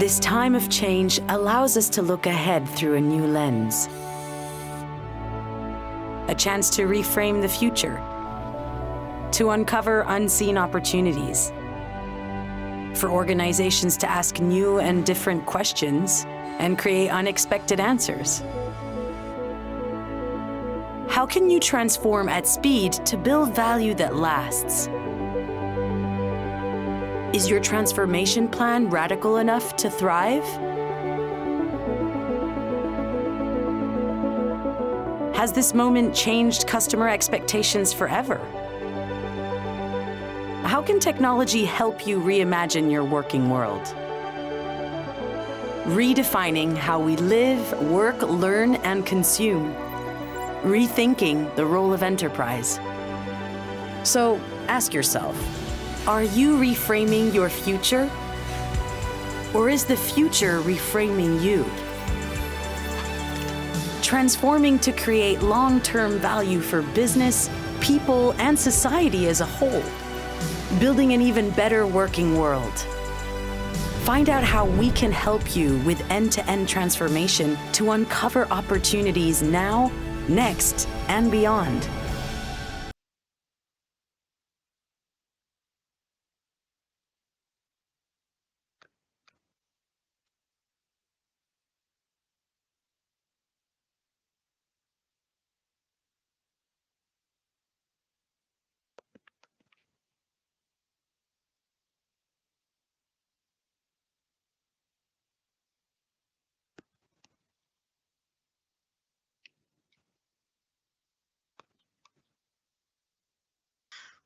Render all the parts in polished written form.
This time of change allows us to look ahead through a new lens. A chance to reframe the future, to uncover unseen opportunities, for organizations to ask new and different questions and create unexpected answers. How can you transform at speed to build value that lasts? Is your transformation plan radical enough to thrive? Has this moment changed customer expectations forever? How can technology help you reimagine your working world? Redefining how we live, work, learn, and consume. Rethinking the role of enterprise. So ask yourself, are you reframing your future? Or is the future reframing you? Transforming to create long-term value for business, people, and society as a whole. Building an even better working world. Find out how we can help you with end-to-end transformation to uncover opportunities now, next, and beyond.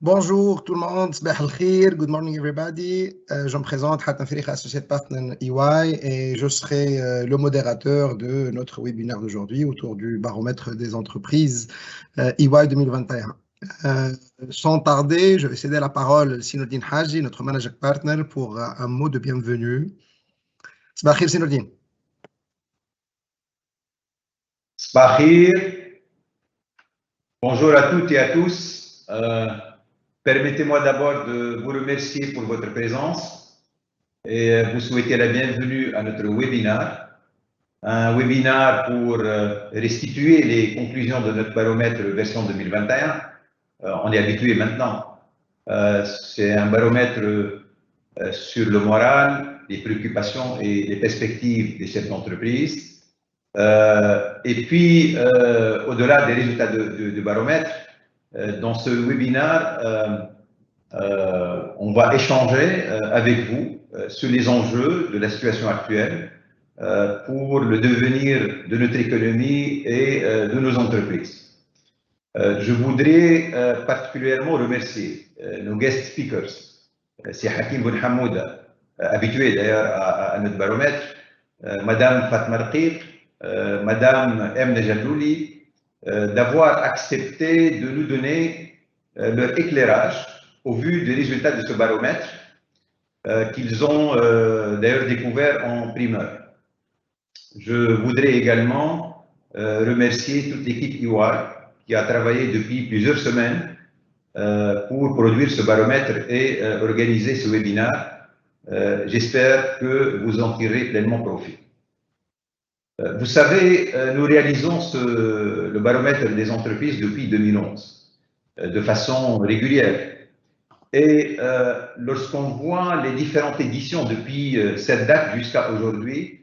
Bonjour tout le monde, Sabah al-Khir, good morning everybody. Je me présente, Hatem Ferikh, associé partner EY, et je serai le modérateur de notre webinaire d'aujourd'hui autour du baromètre des entreprises EY 2021. Sans tarder, je vais céder la parole à Sinoudine Haji, notre manager partner, pour un mot de bienvenue. Sabah al-Khir, Sinoudine. Sabah al-Khir. Bonjour à toutes et à tous. Permettez-moi d'abord de vous remercier pour votre présence et vous souhaiter la bienvenue à notre webinaire. Un webinaire pour restituer les conclusions de notre baromètre version 2021. On est habitué maintenant. C'est un baromètre sur le moral, les préoccupations et les perspectives des chefs d'entreprise. Et puis, au-delà des résultats du baromètre, dans ce webinaire, on va échanger avec vous sur les enjeux de la situation actuelle pour le devenir de notre économie et de nos entreprises. Je voudrais particulièrement remercier nos guest speakers, c'est Hakim Ben Hamouda, habitué d'ailleurs à notre baromètre, Madame Fatma Raqiq, Madame Emne Jallouli, d'avoir accepté de nous donner leur éclairage au vu des résultats de ce baromètre qu'ils ont d'ailleurs découvert en primeur. Je voudrais également remercier toute l'équipe EY qui a travaillé depuis plusieurs semaines pour produire ce baromètre et organiser ce webinaire. J'espère que vous en tirez pleinement profit. Vous savez, nous réalisons le baromètre des entreprises depuis 2011, de façon régulière. Et lorsqu'on voit les différentes éditions depuis cette date jusqu'à aujourd'hui,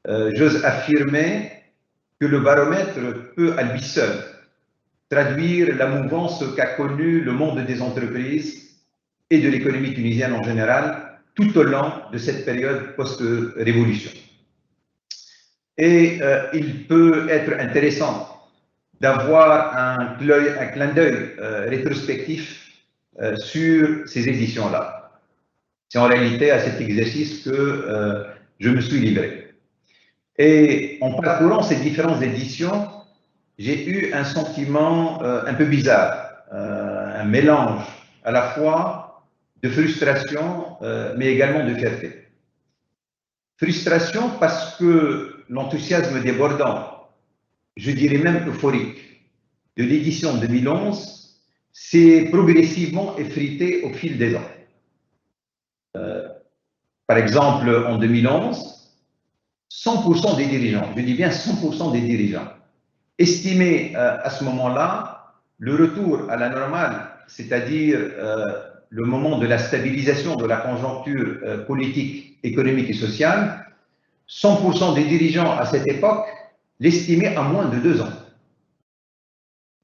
j'ose affirmer que le baromètre peut à lui seul traduire la mouvance qu'a connue le monde des entreprises et de l'économie tunisienne en général tout au long de cette période post-révolution. Et il peut être intéressant d'avoir un clin d'œil rétrospectif sur ces éditions-là. C'est en réalité à cet exercice que je me suis livré. Et en parcourant ces différentes éditions, j'ai eu un sentiment un peu bizarre, un mélange à la fois de frustration, mais également de fierté. Frustration parce que l'enthousiasme débordant, je dirais même euphorique, de l'édition 2011 s'est progressivement effrité au fil des ans. Par exemple, en 2011, 100% des dirigeants, je dis bien 100% des dirigeants, estimaient à ce moment-là le retour à la normale, c'est-à-dire le moment de la stabilisation de la conjoncture politique, économique et sociale, 100% des dirigeants à cette époque l'estimaient à moins de 2 ans.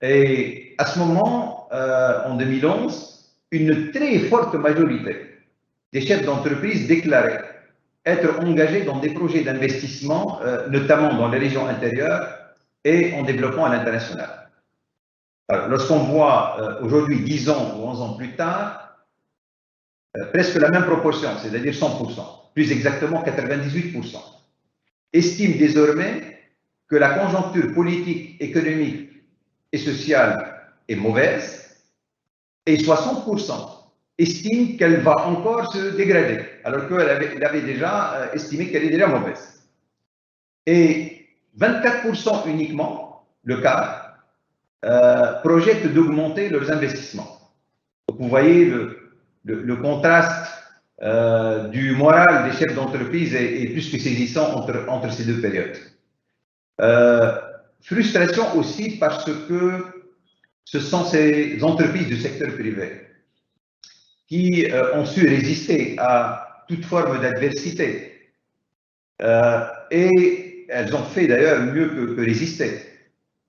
Et à ce moment, en 2011, une très forte majorité des chefs d'entreprise déclaraient être engagés dans des projets d'investissement, notamment dans les régions intérieures et en développement à l'international. Lorsqu'on voit aujourd'hui, 10 ans ou 11 ans plus tard, presque la même proportion, c'est-à-dire 100%, plus exactement 98%, estiment désormais que la conjoncture politique, économique et sociale est mauvaise, et 60% estiment qu'elle va encore se dégrader, alors qu'il avait déjà estimé qu'elle est déjà mauvaise. Et 24% uniquement, le cas, projettent d'augmenter leurs investissements. Donc vous voyez le contraste du moral des chefs d'entreprise est plus que saisissant entre ces deux périodes. Frustration aussi parce que ce sont ces entreprises du secteur privé qui ont su résister à toute forme d'adversité. Et elles ont fait d'ailleurs mieux que résister.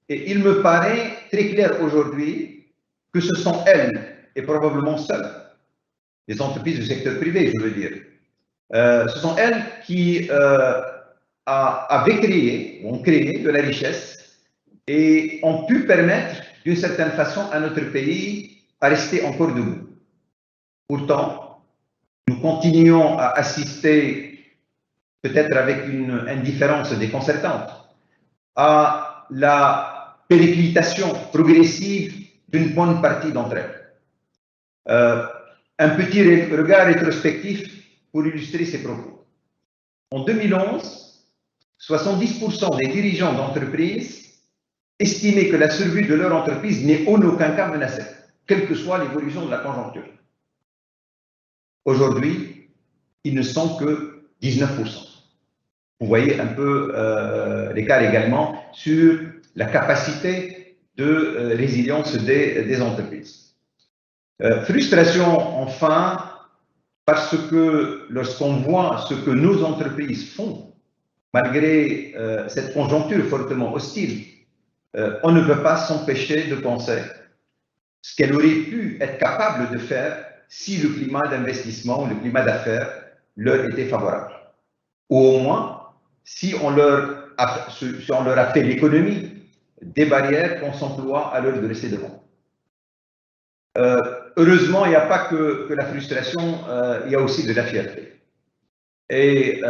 Et il me paraît très clair aujourd'hui que ce sont elles, et probablement seules, les entreprises du secteur privé, je veux dire, ce sont elles qui avaient créé, ou ont créé de la richesse et ont pu permettre d'une certaine façon à notre pays à rester encore debout. Pourtant, nous continuons à assister, peut-être avec une indifférence déconcertante, à la périclitation progressive d'une bonne partie d'entre elles. Un petit regard rétrospectif pour illustrer ces propos. En 2011, 70% des dirigeants d'entreprises estimaient que la survie de leur entreprise n'est en aucun cas menacée, quelle que soit l'évolution de la conjoncture. Aujourd'hui, ils ne sont que 19%. Vous voyez un peu l'écart également sur la capacité de résilience des entreprises. Frustration enfin, parce que lorsqu'on voit ce que nos entreprises font, malgré cette conjoncture fortement hostile, on ne peut pas s'empêcher de penser ce qu'elle aurait pu être capable de faire si le climat d'investissement, le climat d'affaires leur était favorable. Ou au moins, si on leur a fait l'économie des barrières qu'on s'emploie à l'heure de rester devant. Heureusement, il n'y a pas que la frustration, il y a aussi de la fierté. Et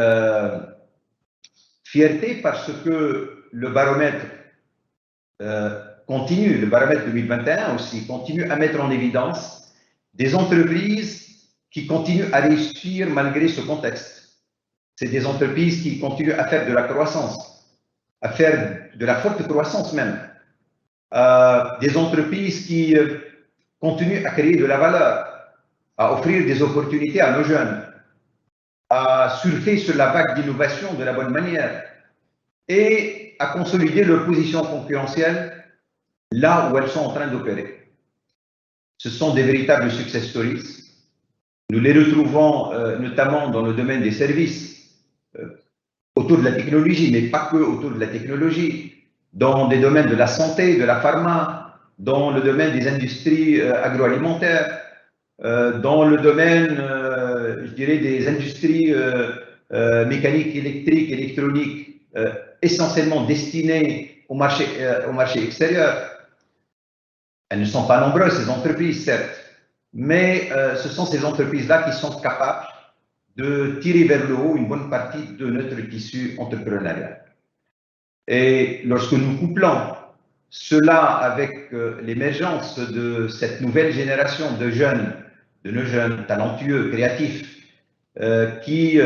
fierté parce que le baromètre continue, le baromètre 2021 aussi, continue à mettre en évidence des entreprises qui continuent à réussir malgré ce contexte. C'est des entreprises qui continuent à faire de la croissance, à faire de la forte croissance même. Des entreprises qui continuent à créer de la valeur, à offrir des opportunités à nos jeunes, à surfer sur la vague d'innovation de la bonne manière et à consolider leur position concurrentielle là où elles sont en train d'opérer. Ce sont des véritables success stories. Nous les retrouvons notamment dans le domaine des services, autour de la technologie, mais pas que autour de la technologie, dans des domaines de la santé, de la pharma, dans le domaine des industries agroalimentaires, dans le domaine, je dirais, des industries mécaniques, électriques, électroniques, essentiellement destinées au marché extérieur. Elles ne sont pas nombreuses, ces entreprises, certes, mais ce sont ces entreprises-là qui sont capables de tirer vers le haut une bonne partie de notre tissu entrepreneurial. Et lorsque nous couplons cela avec l'émergence de cette nouvelle génération de jeunes, de nos jeunes talentueux, créatifs, qui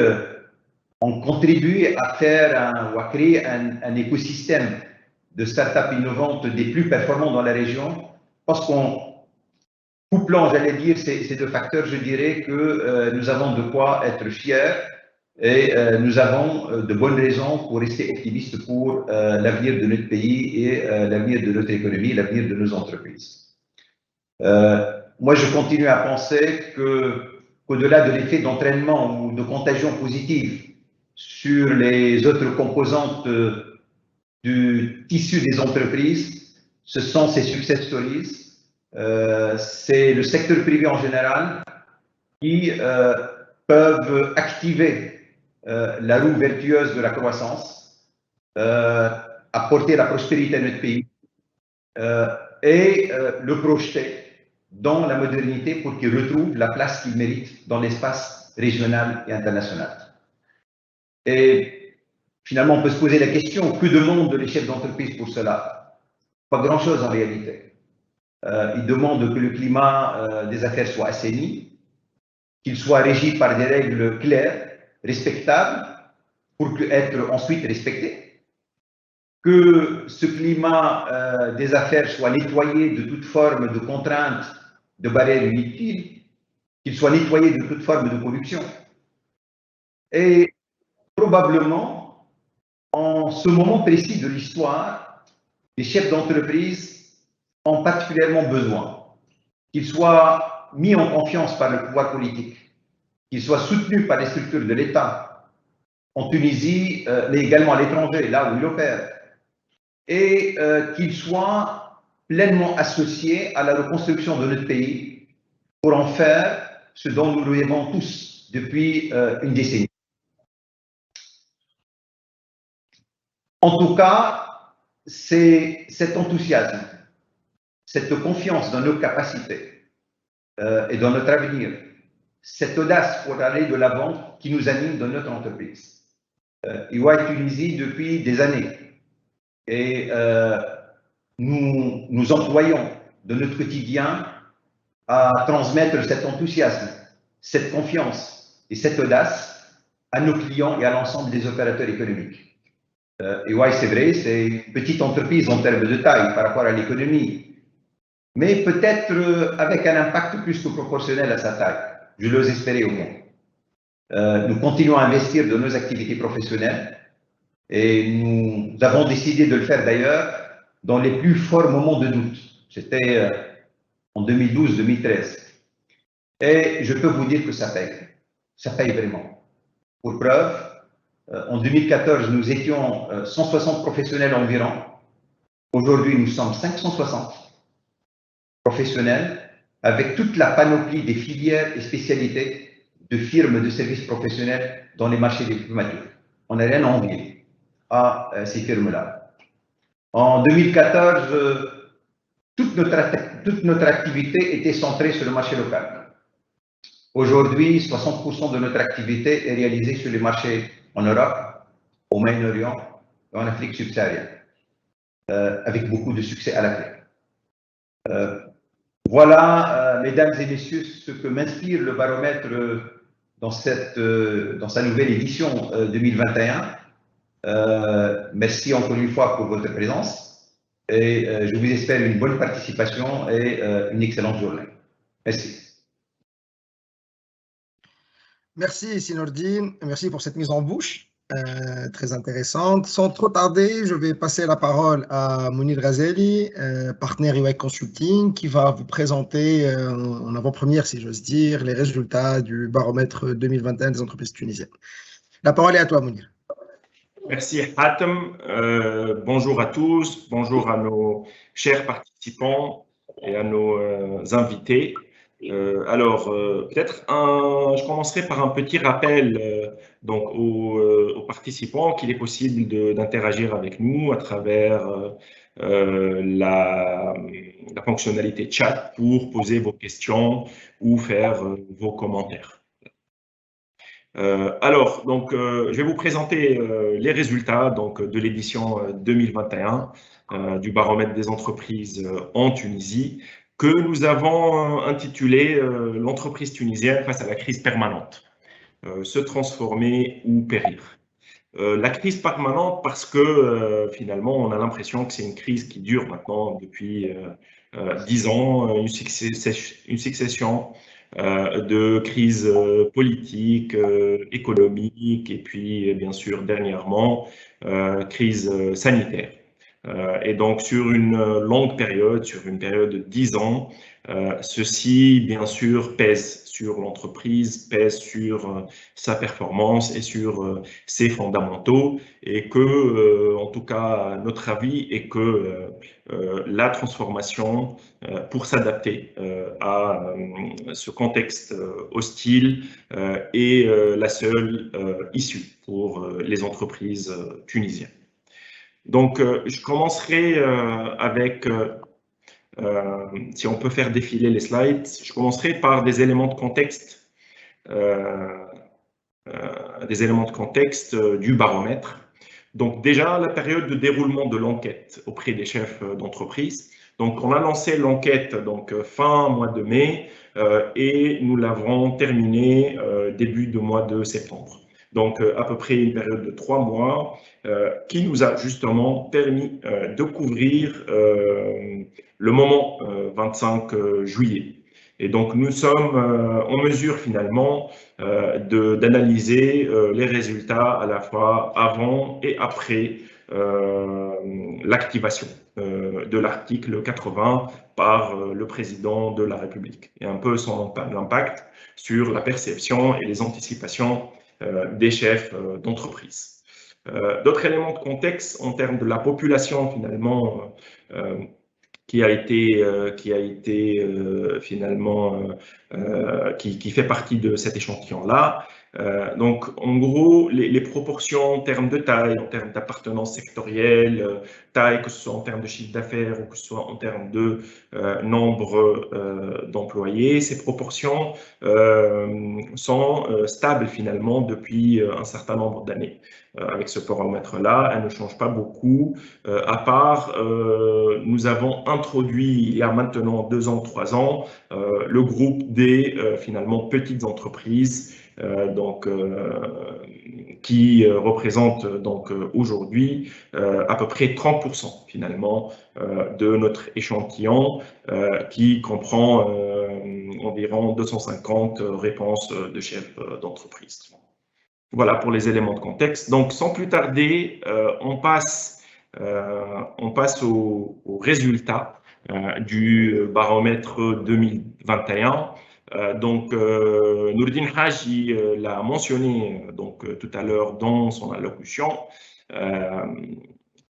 ont contribué à faire ou à créer un écosystème de start-up innovantes des plus performants dans la région, parce qu'en couplant, j'allais dire, ces deux facteurs, je dirais que nous avons de quoi être fiers Et nous avons de bonnes raisons pour rester optimistes pour l'avenir de notre pays et l'avenir de notre économie, l'avenir de nos entreprises. Moi, je continue à penser qu'au-delà de l'effet d'entraînement ou de contagion positive sur les autres composantes du tissu des entreprises, ce sont ces success stories, c'est le secteur privé en général qui peuvent activer la roue vertueuse de la croissance, apporter la prospérité à notre pays et le projeter dans la modernité pour qu'il retrouve la place qu'il mérite dans l'espace régional et international. Et finalement, on peut se poser la question, que demandent les chefs d'entreprise pour cela? Pas grand-chose en réalité. Ils demandent que le climat des affaires soit assaini, qu'il soit régi par des règles claires, respectables, pour être ensuite respecté, que ce climat des affaires soit nettoyé de toute forme de contraintes, de barrières inutiles, qu'il soit nettoyé de toute forme de corruption. Et probablement, en ce moment précis de l'histoire, les chefs d'entreprise ont particulièrement besoin qu'ils soient mis en confiance par le pouvoir politique, qu'ils soient soutenus par les structures de l'État, en Tunisie, mais également à l'étranger, là où ils opèrent, et qu'ils soient pleinement associés à la reconstruction de notre pays pour en faire ce dont nous rêvons tous depuis une décennie. En tout cas, c'est cet enthousiasme, cette confiance dans nos capacités et dans notre avenir, cette audace pour aller de l'avant qui nous anime dans notre entreprise. EY Tunisie depuis des années et nous employons de notre quotidien à transmettre cet enthousiasme, cette confiance et cette audace à nos clients et à l'ensemble des opérateurs économiques. EY, c'est vrai, c'est une petite entreprise en termes de taille par rapport à l'économie, mais peut-être avec un impact plus que proportionnel à sa taille. Je l'ose espérer au moins. Nous continuons à investir dans nos activités professionnelles et nous avons décidé de le faire d'ailleurs dans les plus forts moments de doute. C'était en 2012-2013. Et je peux vous dire que ça paye vraiment. Pour preuve, en 2014, nous étions 160 professionnels environ. Aujourd'hui, nous sommes 560 professionnels avec toute la panoplie des filières et spécialités de firmes de services professionnels dans les marchés des plus matures. On n'a rien à envier à ces firmes-là. En 2014, toute notre activité était centrée sur le marché local. Aujourd'hui, 60% de notre activité est réalisée sur les marchés en Europe, au Moyen-Orient et en Afrique subsaharienne, avec beaucoup de succès à la clé. Voilà, mesdames et messieurs, ce que m'inspire le baromètre dans sa nouvelle édition 2021. Merci encore une fois pour votre présence et je vous espère une bonne participation et une excellente journée. Merci. Merci Sinordine, merci pour cette mise en bouche très intéressante. Sans trop tarder, je vais passer la parole à Mounir Ghazali, partenaire EY Consulting, qui va vous présenter en avant-première, si j'ose dire, les résultats du baromètre 2021 des entreprises tunisiennes. La parole est à toi, Mounir. Merci Hatem. Bonjour à tous, bonjour à nos chers participants et à nos invités. Peut-être je commencerai par un petit rappel donc aux participants qu'il est possible d'interagir avec nous à travers la fonctionnalité chat pour poser vos questions ou faire vos commentaires. Je vais vous présenter les résultats donc, de l'édition 2021 du baromètre des entreprises en Tunisie, que nous avons intitulé « L'entreprise tunisienne face à la crise permanente, se transformer ou périr ». La crise permanente parce que finalement, on a l'impression que c'est une crise qui dure maintenant depuis 10 ans, une succession de crise politique, économique et puis bien sûr dernièrement crise sanitaire. Et donc sur une longue période, sur une période de 10 ans, ceci bien sûr pèse sur l'entreprise, pèse sur sa performance et sur ses fondamentaux, et que, en tout cas, notre avis est que la transformation pour s'adapter à ce contexte hostile est la seule issue pour les entreprises tunisiennes. Donc, je commencerai avec, si on peut faire défiler les slides, je commencerai par des éléments de contexte, du baromètre. Donc déjà, la période de déroulement de l'enquête auprès des chefs d'entreprise. Donc, on a lancé l'enquête donc fin mois de mai et nous l'avons terminée début du mois de septembre. Donc, à peu près une période de 3 mois qui nous a justement permis de couvrir le moment 25 juillet. Et donc, nous sommes en mesure finalement d'analyser les résultats à la fois avant et après l'activation de l'article 80 par le président de la République, et un peu son impact sur la perception et les anticipations des chefs d'entreprise. D'autres éléments de contexte en termes de la population finalement qui fait partie de cet échantillon-là. Donc, en gros, les proportions en termes de taille, en termes d'appartenance sectorielle, taille, que ce soit en termes de chiffre d'affaires ou que ce soit en termes de nombre d'employés, ces proportions sont stables finalement depuis un certain nombre d'années. Avec ce baromètre-là, elles ne changent pas beaucoup, à part nous avons introduit il y a maintenant 2 ans, 3 ans, le groupe des finalement petites entreprises, qui représente donc aujourd'hui à peu près 30% finalement de notre échantillon qui comprend environ 250 réponses de chefs d'entreprise. Voilà pour les éléments de contexte. Donc, sans plus tarder, on passe aux résultats du baromètre 2021. Donc, Noureddine Haji l'a mentionné tout à l'heure dans son allocution.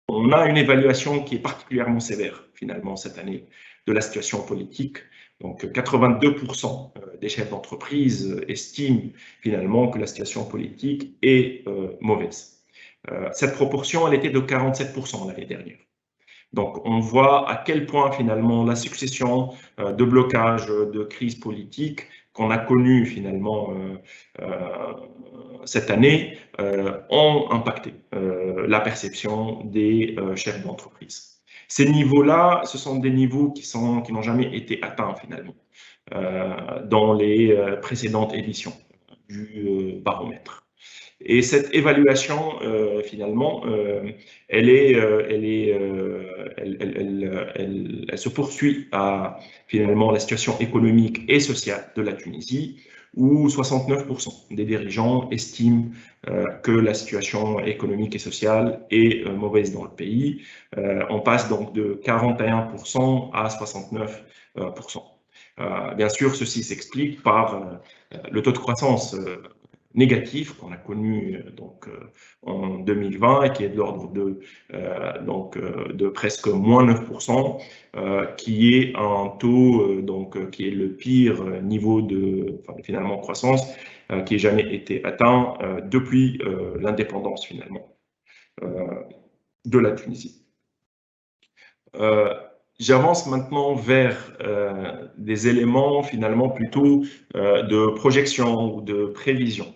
On a une évaluation qui est particulièrement sévère, finalement, cette année, de la situation politique. Donc, 82% des chefs d'entreprise estiment finalement que la situation politique est mauvaise. Cette proportion, elle était de 47% l'année dernière. Donc, on voit à quel point finalement la succession de blocages, de crises politiques qu'on a connues finalement cette année ont impacté la perception des chefs d'entreprise. Ces niveaux-là, ce sont des niveaux qui n'ont jamais été atteints finalement dans les précédentes éditions du baromètre. Et cette évaluation, finalement, elle se poursuit à finalement la situation économique et sociale de la Tunisie, où 69% des dirigeants estiment que la situation économique et sociale est mauvaise dans le pays. On passe donc de 41% à 69%. Bien sûr, ceci s'explique par le taux de croissance négatif qu'on a connu en 2020 et qui est de l'ordre de presque moins 9%, qui est un taux qui est le pire niveau de finalement croissance qui ait jamais été atteint depuis l'indépendance finalement de la Tunisie. J'avance maintenant vers des éléments finalement plutôt de projection ou de prévision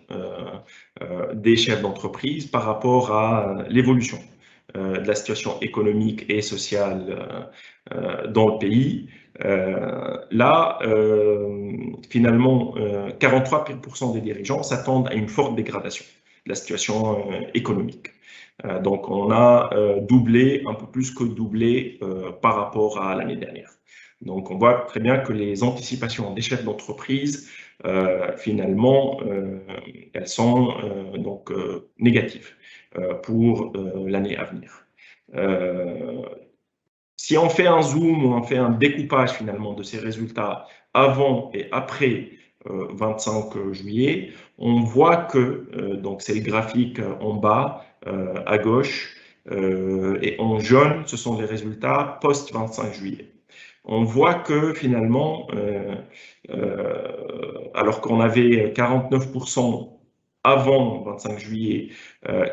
des chefs d'entreprise par rapport à l'évolution de la situation économique et sociale dans le pays. Là, finalement, 43% des dirigeants s'attendent à une forte dégradation de la situation économique. Donc, on a doublé, un peu plus que doublé par rapport à l'année dernière. Donc, on voit très bien que les anticipations des chefs d'entreprise finalement, elles sont donc négatives pour l'année à venir. Si on fait un zoom ou on fait un découpage finalement de ces résultats avant et après 25 juillet, on voit que, donc c'est le graphique en bas à gauche, et en jaune, ce sont les résultats post-25 juillet. On voit que finalement, alors qu'on avait 49% avant 25 juillet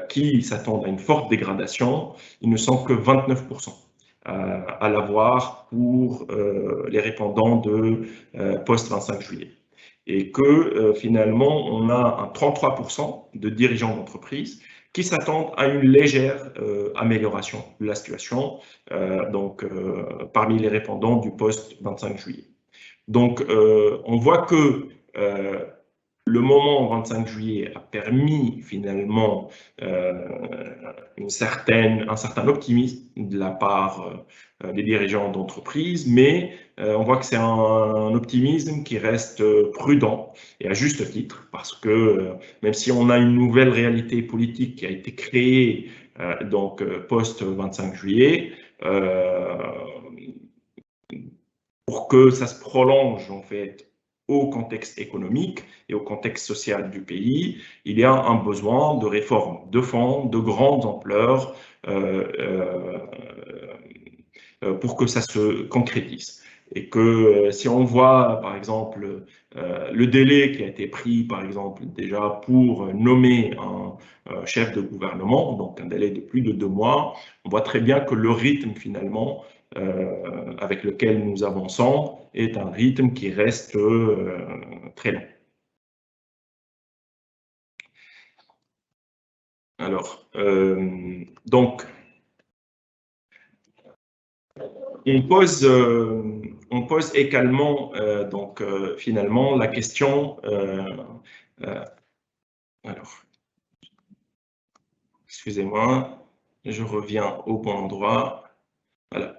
qui s'attendent à une forte dégradation, ils ne sont que 29% à l'avoir pour les répondants de post-25 juillet. Et que finalement, on a un 33% de dirigeants d'entreprise qui s'attendent à une légère amélioration de la situation parmi les répondants du post-25 juillet. Donc, on voit que le moment 25 juillet a permis finalement un certain optimisme de la part des dirigeants d'entreprise, mais on voit que c'est un optimisme qui reste prudent et à juste titre, parce que même si on a une nouvelle réalité politique qui a été créée post-25 juillet, pour que ça se prolonge en fait au contexte économique et au contexte social du pays, il y a un besoin de réformes de fond, de grande ampleur, pour que ça se concrétise. Et que si on voit, par exemple, le délai qui a été pris, par exemple, déjà pour nommer un chef de gouvernement, donc un délai de plus de 2 mois, on voit très bien que le rythme, finalement, avec lequel nous avançons est un rythme qui reste très long. Alors, donc, on pose également, finalement, la question, alors, excusez-moi, je reviens au bon endroit, voilà.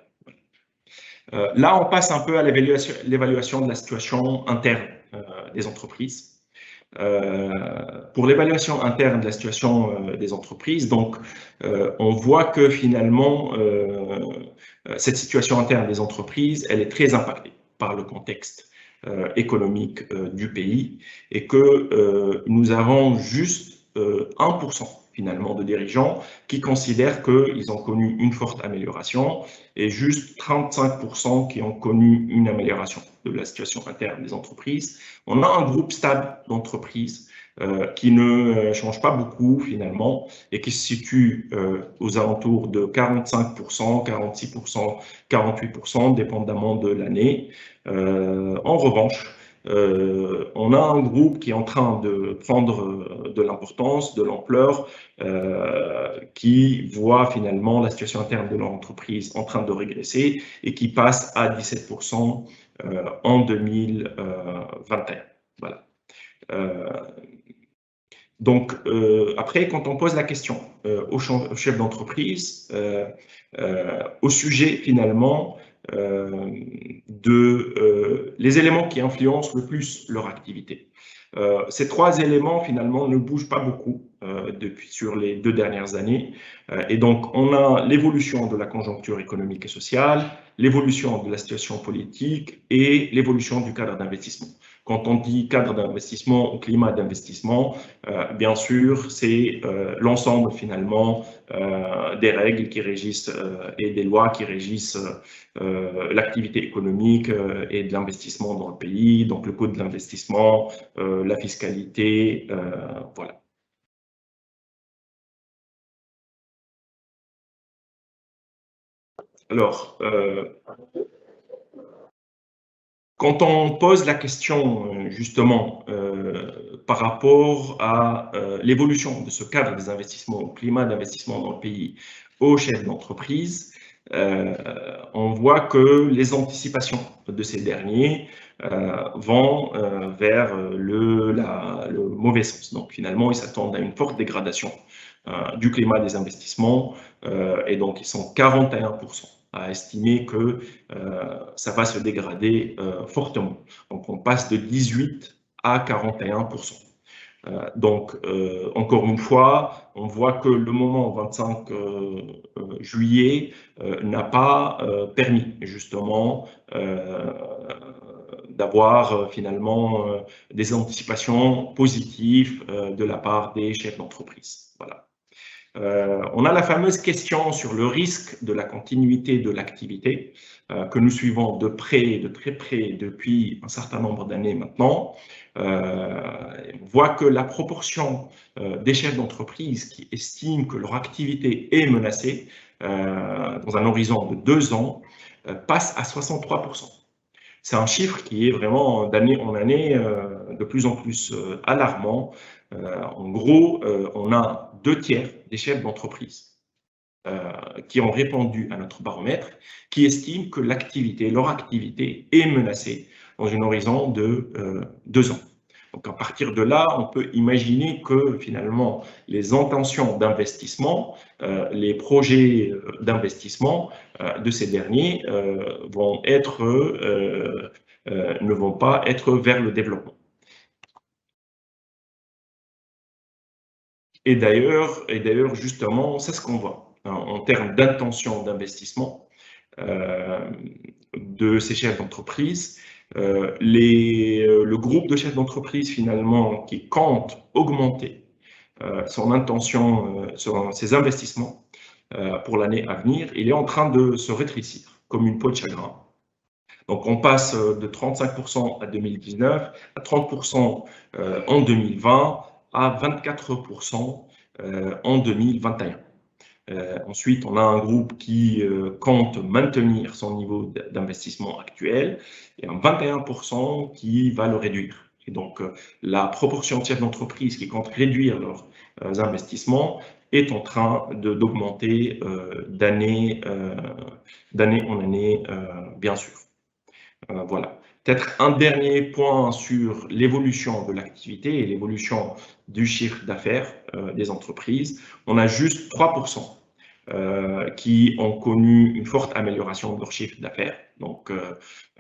Là, on passe un peu à l'évaluation de la situation interne des entreprises. Pour l'évaluation interne de la situation des entreprises, donc, on voit que finalement, cette situation interne des entreprises, elle est très impactée par le contexte économique du pays et que nous avons juste 1% finalement de dirigeants qui considèrent qu'ils ont connu une forte amélioration et juste 35% qui ont connu une amélioration de la situation interne des entreprises. On a un groupe stable d'entreprises qui ne change pas beaucoup finalement et qui se situe aux alentours de 45%, 46%, 48%, dépendamment de l'année. En revanche, on a un groupe qui est en train de prendre de l'importance, de l'ampleur, qui voit finalement la situation interne de leur entreprise en train de régresser et qui passe à 17% en 2021. Voilà. Donc, après, quand on pose la question au chef d'entreprise, au sujet finalement les éléments qui influencent le plus leur activité. Ces 3 éléments finalement ne bougent pas beaucoup sur les 2 dernières années. Et donc, on a l'évolution de la conjoncture économique et sociale, l'évolution de la situation politique et l'évolution du cadre d'investissement. Quand on dit cadre d'investissement ou climat d'investissement, bien sûr, c'est l'ensemble finalement des règles qui régissent et des lois qui régissent l'activité économique et de l'investissement dans le pays, donc le coût de l'investissement, la fiscalité, voilà. Alors, quand on pose la question justement par rapport à l'évolution de ce cadre des investissements, au climat d'investissement dans le pays, aux chefs d'entreprise, on voit que les anticipations de ces derniers vont vers le mauvais sens. Donc finalement, ils s'attendent à une forte dégradation du climat des investissements et donc ils sont 41% à estimer que ça va se dégrader fortement. Donc on passe de 18 à 41%. Donc, encore une fois, on voit que le moment 25 juillet n'a pas permis justement d'avoir finalement des anticipations positives de la part des chefs d'entreprise. Voilà. On a la fameuse question sur le risque de la continuité de l'activité que nous suivons de près, de très près depuis un certain nombre d'années maintenant. On voit que la proportion des chefs d'entreprise qui estiment que leur activité est menacée dans un horizon de 2 ans passe à 63%. C'est un chiffre qui est vraiment d'année en année de plus en plus alarmant. En gros, on a 2/3 des chefs d'entreprise qui ont répondu à notre baromètre, qui estiment que leur activité est menacée dans un horizon de 2 ans. Donc à partir de là, on peut imaginer que finalement les intentions d'investissement, les projets d'investissement de ces derniers ne vont pas être vers le développement. Et d'ailleurs, justement, c'est ce qu'on voit en termes d'intention d'investissement de ces chefs d'entreprise. Le groupe de chefs d'entreprise finalement qui compte augmenter son intention, ses investissements pour l'année à venir, il est en train de se rétrécir comme une peau de chagrin. Donc on passe de 35% à 2019, à 30% en 2020, à 24% en 2021. Ensuite, on a un groupe qui compte maintenir son niveau d'investissement actuel et un 21% qui va le réduire. Et donc, la proportion de chefs d'entreprise qui comptent réduire leurs investissements est en train d'augmenter d'année en année, bien sûr. Voilà. Peut-être un dernier point sur l'évolution de l'activité et l'évolution du chiffre d'affaires des entreprises. On a juste 3% qui ont connu une forte amélioration de leur chiffre d'affaires. Donc,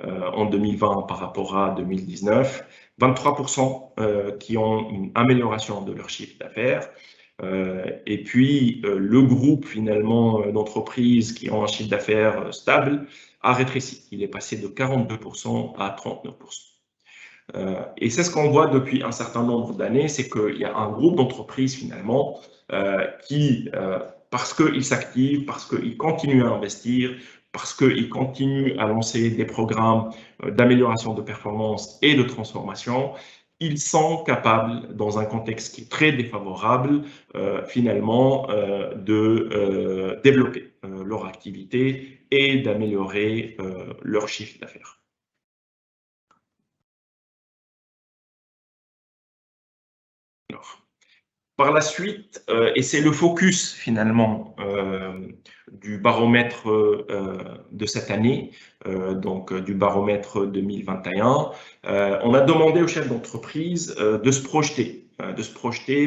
en 2020 par rapport à 2019, 23% qui ont une amélioration de leur chiffre d'affaires. Et puis, le groupe finalement d'entreprises qui ont un chiffre d'affaires stable a rétréci. Il est passé de 42% à 39%. Et c'est ce qu'on voit depuis un certain nombre d'années, c'est qu'il y a un groupe d'entreprises finalement qui, parce qu'ils s'activent, parce qu'ils continuent à investir, parce qu'ils continuent à lancer des programmes d'amélioration de performance et de transformation, ils sont capables, dans un contexte qui est très défavorable, finalement, de développer leur activité et d'améliorer leur chiffre d'affaires. Par la suite, et c'est le focus finalement du baromètre de cette année, donc du baromètre 2021, on a demandé aux chefs d'entreprise de se projeter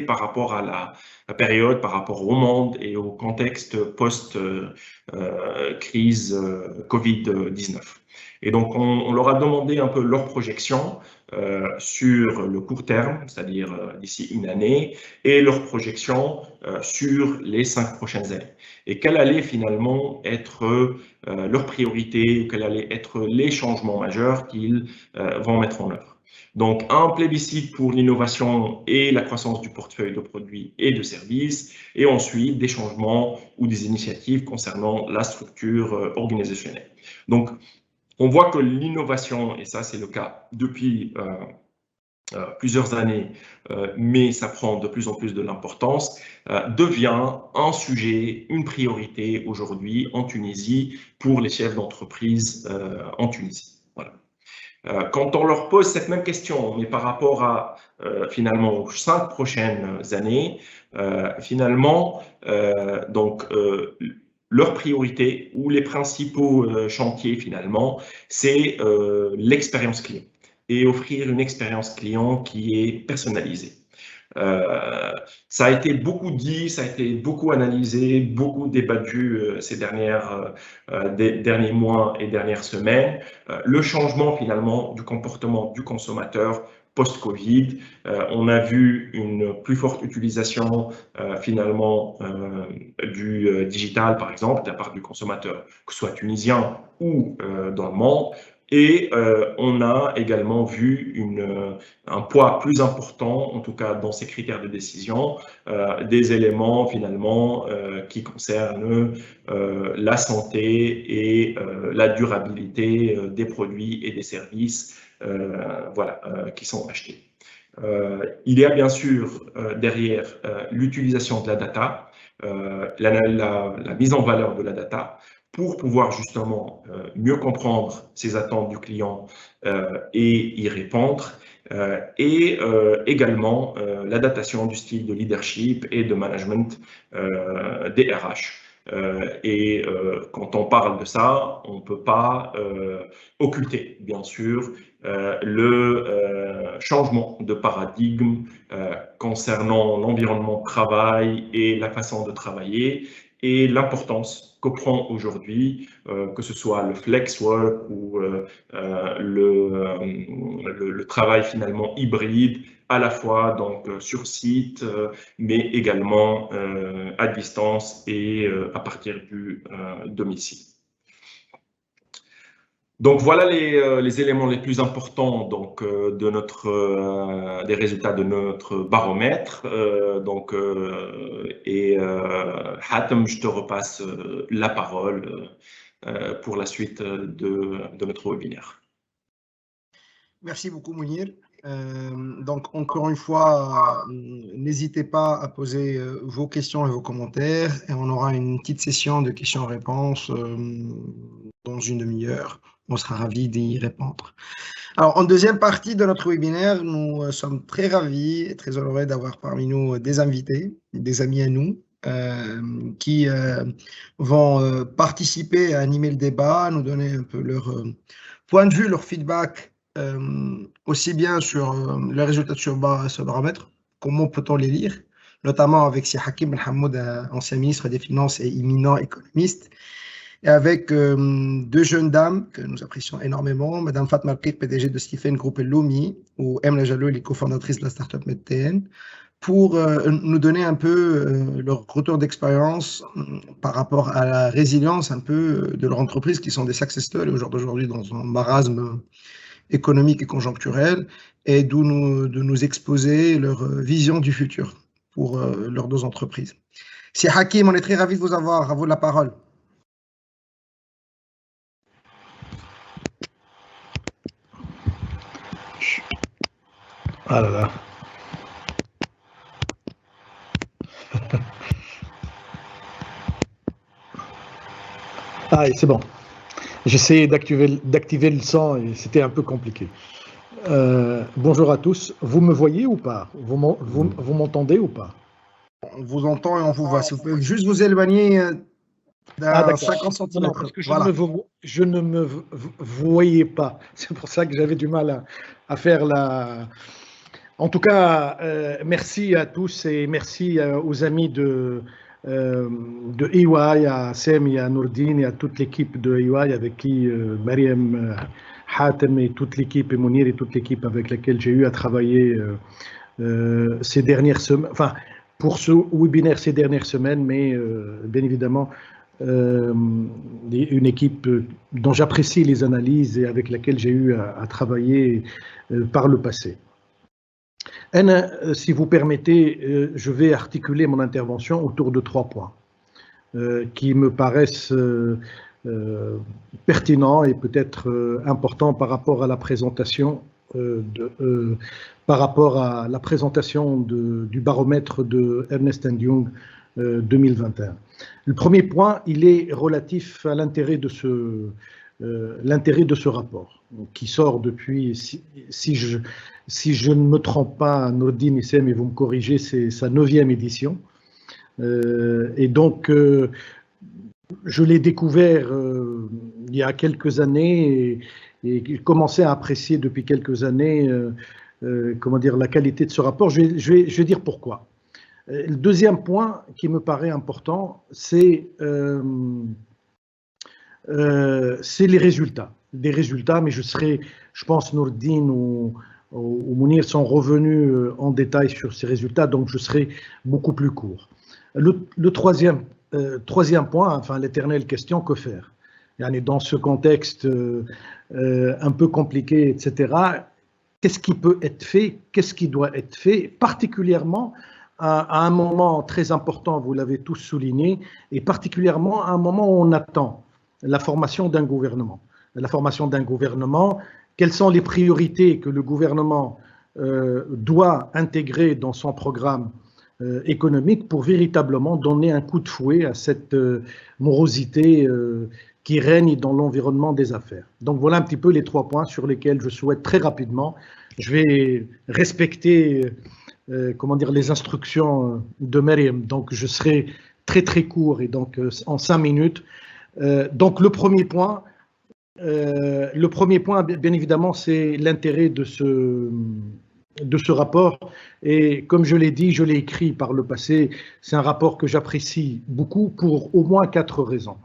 par rapport à la période, par rapport au monde et au contexte post-crise Covid-19. Et donc, on leur a demandé un peu leur projection sur le court terme, c'est-à-dire d'ici une année, et leur projection sur les 5 prochaines années. Et quelle allait finalement être leur priorité, quels allaient être les changements majeurs qu'ils vont mettre en œuvre. Donc, un plébiscite pour l'innovation et la croissance du portefeuille de produits et de services, et ensuite des changements ou des initiatives concernant la structure organisationnelle. Donc, on voit que l'innovation, et ça c'est le cas depuis plusieurs années, mais ça prend de plus en plus de l'importance, devient un sujet, une priorité aujourd'hui en Tunisie pour les chefs d'entreprise en Tunisie. Voilà. Quand on leur pose cette même question, mais par rapport à finalement aux 5 prochaines années, finalement, leur priorité ou les principaux chantiers finalement, c'est l'expérience client et offrir une expérience client qui est personnalisée. Ça a été beaucoup dit, ça a été beaucoup analysé, beaucoup débattu ces derniers mois et dernières semaines. Le changement finalement du comportement du consommateur post-Covid. On a vu une plus forte utilisation finalement du digital, par exemple, de la part du consommateur, que ce soit tunisien ou dans le monde. Et on a également vu un poids plus important, en tout cas dans ces critères de décision, des éléments finalement qui concernent la santé et la durabilité des produits et des services qui sont achetés. Il y a bien sûr derrière l'utilisation de la data, la mise en valeur de la data, pour pouvoir justement mieux comprendre ces attentes du client et y répondre, et également l'adaptation du style de leadership et de management des RH. Quand on parle de ça, on ne peut pas occulter, bien sûr, le changement de paradigme concernant l'environnement de travail et la façon de travailler, et l'importance que prend aujourd'hui, que ce soit le flex work ou le travail finalement hybride, à la fois donc sur site, mais également à distance et à partir du domicile. Donc voilà les éléments les plus importants donc des résultats de notre baromètre. Hatem, je te repasse la parole pour la suite de notre webinaire. Merci beaucoup Mounir. Donc encore une fois, n'hésitez pas à poser vos questions et vos commentaires, et on aura une petite session de questions-réponses dans une demi-heure. On sera ravis d'y répondre. Alors, en deuxième partie de notre webinaire, nous sommes très ravis et très honorés d'avoir parmi nous des invités, des amis à nous, qui vont participer à animer le débat, nous donner un peu leur point de vue, leur feedback, aussi bien sur les résultats de ce baromètre, comment peut-on les lire, notamment avec Si Hakim Ben Hamoud, ancien ministre des Finances et éminent économiste, et avec deux jeunes dames que nous apprécions énormément, Madame Fatma Alqir, PDG de Stephen Group Lumi, ou Emla Jalou, les cofondatrices de la startup MedTN, pour nous donner un peu leur retour d'expérience par rapport à la résilience un peu de leur entreprise, qui sont des success stories au jour d'aujourd'hui dans un marasme économique et conjoncturel, et de nous exposer leur vision du futur pour leurs deux entreprises. Si Hakim, on est très ravis de vous avoir, à vous la parole. Ah là là. Ah, c'est bon. J'essayais d'activer le son et c'était un peu compliqué. Bonjour à tous. Vous me voyez ou pas? Vous m'entendez ou pas? On vous entend et on vous voit. Si vous pouvez juste vous éloigner d'un 50 cm. Non, parce que je ne me voyais pas. C'est pour ça que j'avais du mal à faire la... En tout cas, merci à tous et merci aux amis de EY, à Sem et à Nourdine et à toute l'équipe de EY avec qui Mariam, Hatem et toute l'équipe, et Mounir et toute l'équipe avec laquelle j'ai eu à travailler ces dernières semaines, enfin pour ce webinaire ces dernières semaines, mais bien évidemment une équipe dont j'apprécie les analyses et avec laquelle j'ai eu à travailler par le passé. Si vous permettez, je vais articuler mon intervention autour de 3 points qui me paraissent pertinents et peut-être importants par rapport à la présentation du baromètre de Ernst & Young 2021. Le premier point, il est relatif à l'intérêt de ce rapport qui sort depuis, si je ne me trompe pas, Nourdine Issem, et vous me corrigez, c'est sa 9e édition. Et donc, je l'ai découvert il y a quelques années et commencé à apprécier depuis quelques années comment dire, la qualité de ce rapport. Je vais dire pourquoi. Le deuxième point qui me paraît important, c'est les résultats. Des résultats, mais je pense, Nourdine ou ou Mounir sont revenus en détail sur ces résultats, donc je serai beaucoup plus court. Le troisième point, enfin l'éternelle question, que faire? Dans ce contexte un peu compliqué, etc., qu'est-ce qui peut être fait, qu'est-ce qui doit être fait, particulièrement à un moment très important, vous l'avez tous souligné, et particulièrement à un moment où on attend la formation d'un gouvernement. La formation d'un gouvernement, quelles sont les priorités que le gouvernement doit intégrer dans son programme économique pour véritablement donner un coup de fouet à cette morosité qui règne dans l'environnement des affaires. Donc voilà un petit peu les 3 points sur lesquels je souhaite très rapidement, je vais respecter les instructions de Myriam, donc je serai très très court et donc en 5 minutes. Donc le premier point, bien évidemment, c'est l'intérêt de ce rapport. Et comme je l'ai dit, je l'ai écrit par le passé, c'est un rapport que j'apprécie beaucoup pour au moins 4 raisons.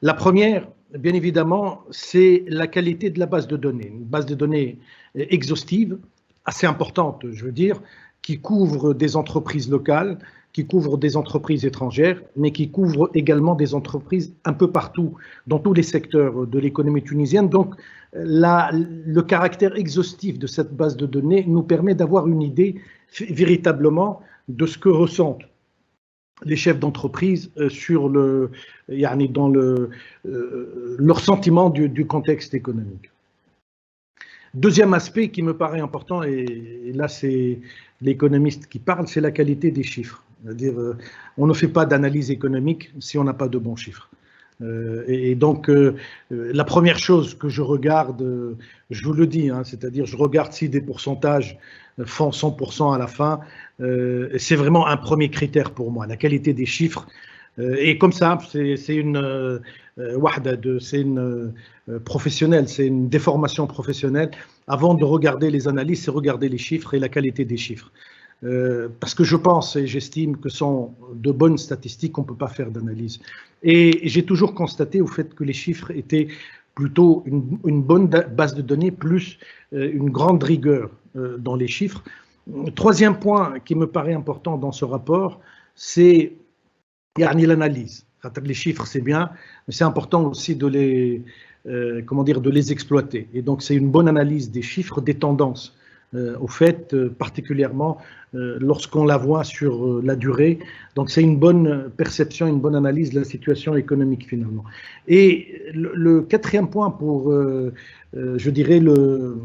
La première, bien évidemment, c'est la qualité de la base de données. Une base de données exhaustive, assez importante, je veux dire, qui couvre des entreprises locales, qui couvre des entreprises étrangères, mais qui couvre également des entreprises un peu partout, dans tous les secteurs de l'économie tunisienne. Donc, le caractère exhaustif de cette base de données nous permet d'avoir une idée véritablement de ce que ressentent les chefs d'entreprise sur leur sentiment du contexte économique. Deuxième aspect qui me paraît important, et là c'est l'économiste qui parle, c'est la qualité des chiffres. C'est-à-dire, on ne fait pas d'analyse économique si on n'a pas de bons chiffres. Et donc, la première chose que je regarde, je vous le dis, c'est-à-dire je regarde si des pourcentages font 100% à la fin, c'est vraiment un premier critère pour moi, la qualité des chiffres. Et comme ça, c'est une professionnelle, c'est une déformation professionnelle. Avant de regarder les analyses, c'est regarder les chiffres et la qualité des chiffres. Parce que je pense et j'estime que sont de bonnes statistiques, on ne peut pas faire d'analyse. Et j'ai toujours constaté au fait que les chiffres étaient plutôt une bonne base de données, plus une grande rigueur dans les chiffres. Troisième point qui me paraît important dans ce rapport, c'est l'analyse. Les chiffres, c'est bien, mais c'est important aussi de les exploiter. Et donc, c'est une bonne analyse des chiffres, des tendances. Au fait, particulièrement lorsqu'on la voit sur la durée. Donc, c'est une bonne perception, une bonne analyse de la situation économique finalement. Et le quatrième point pour, je dirais, le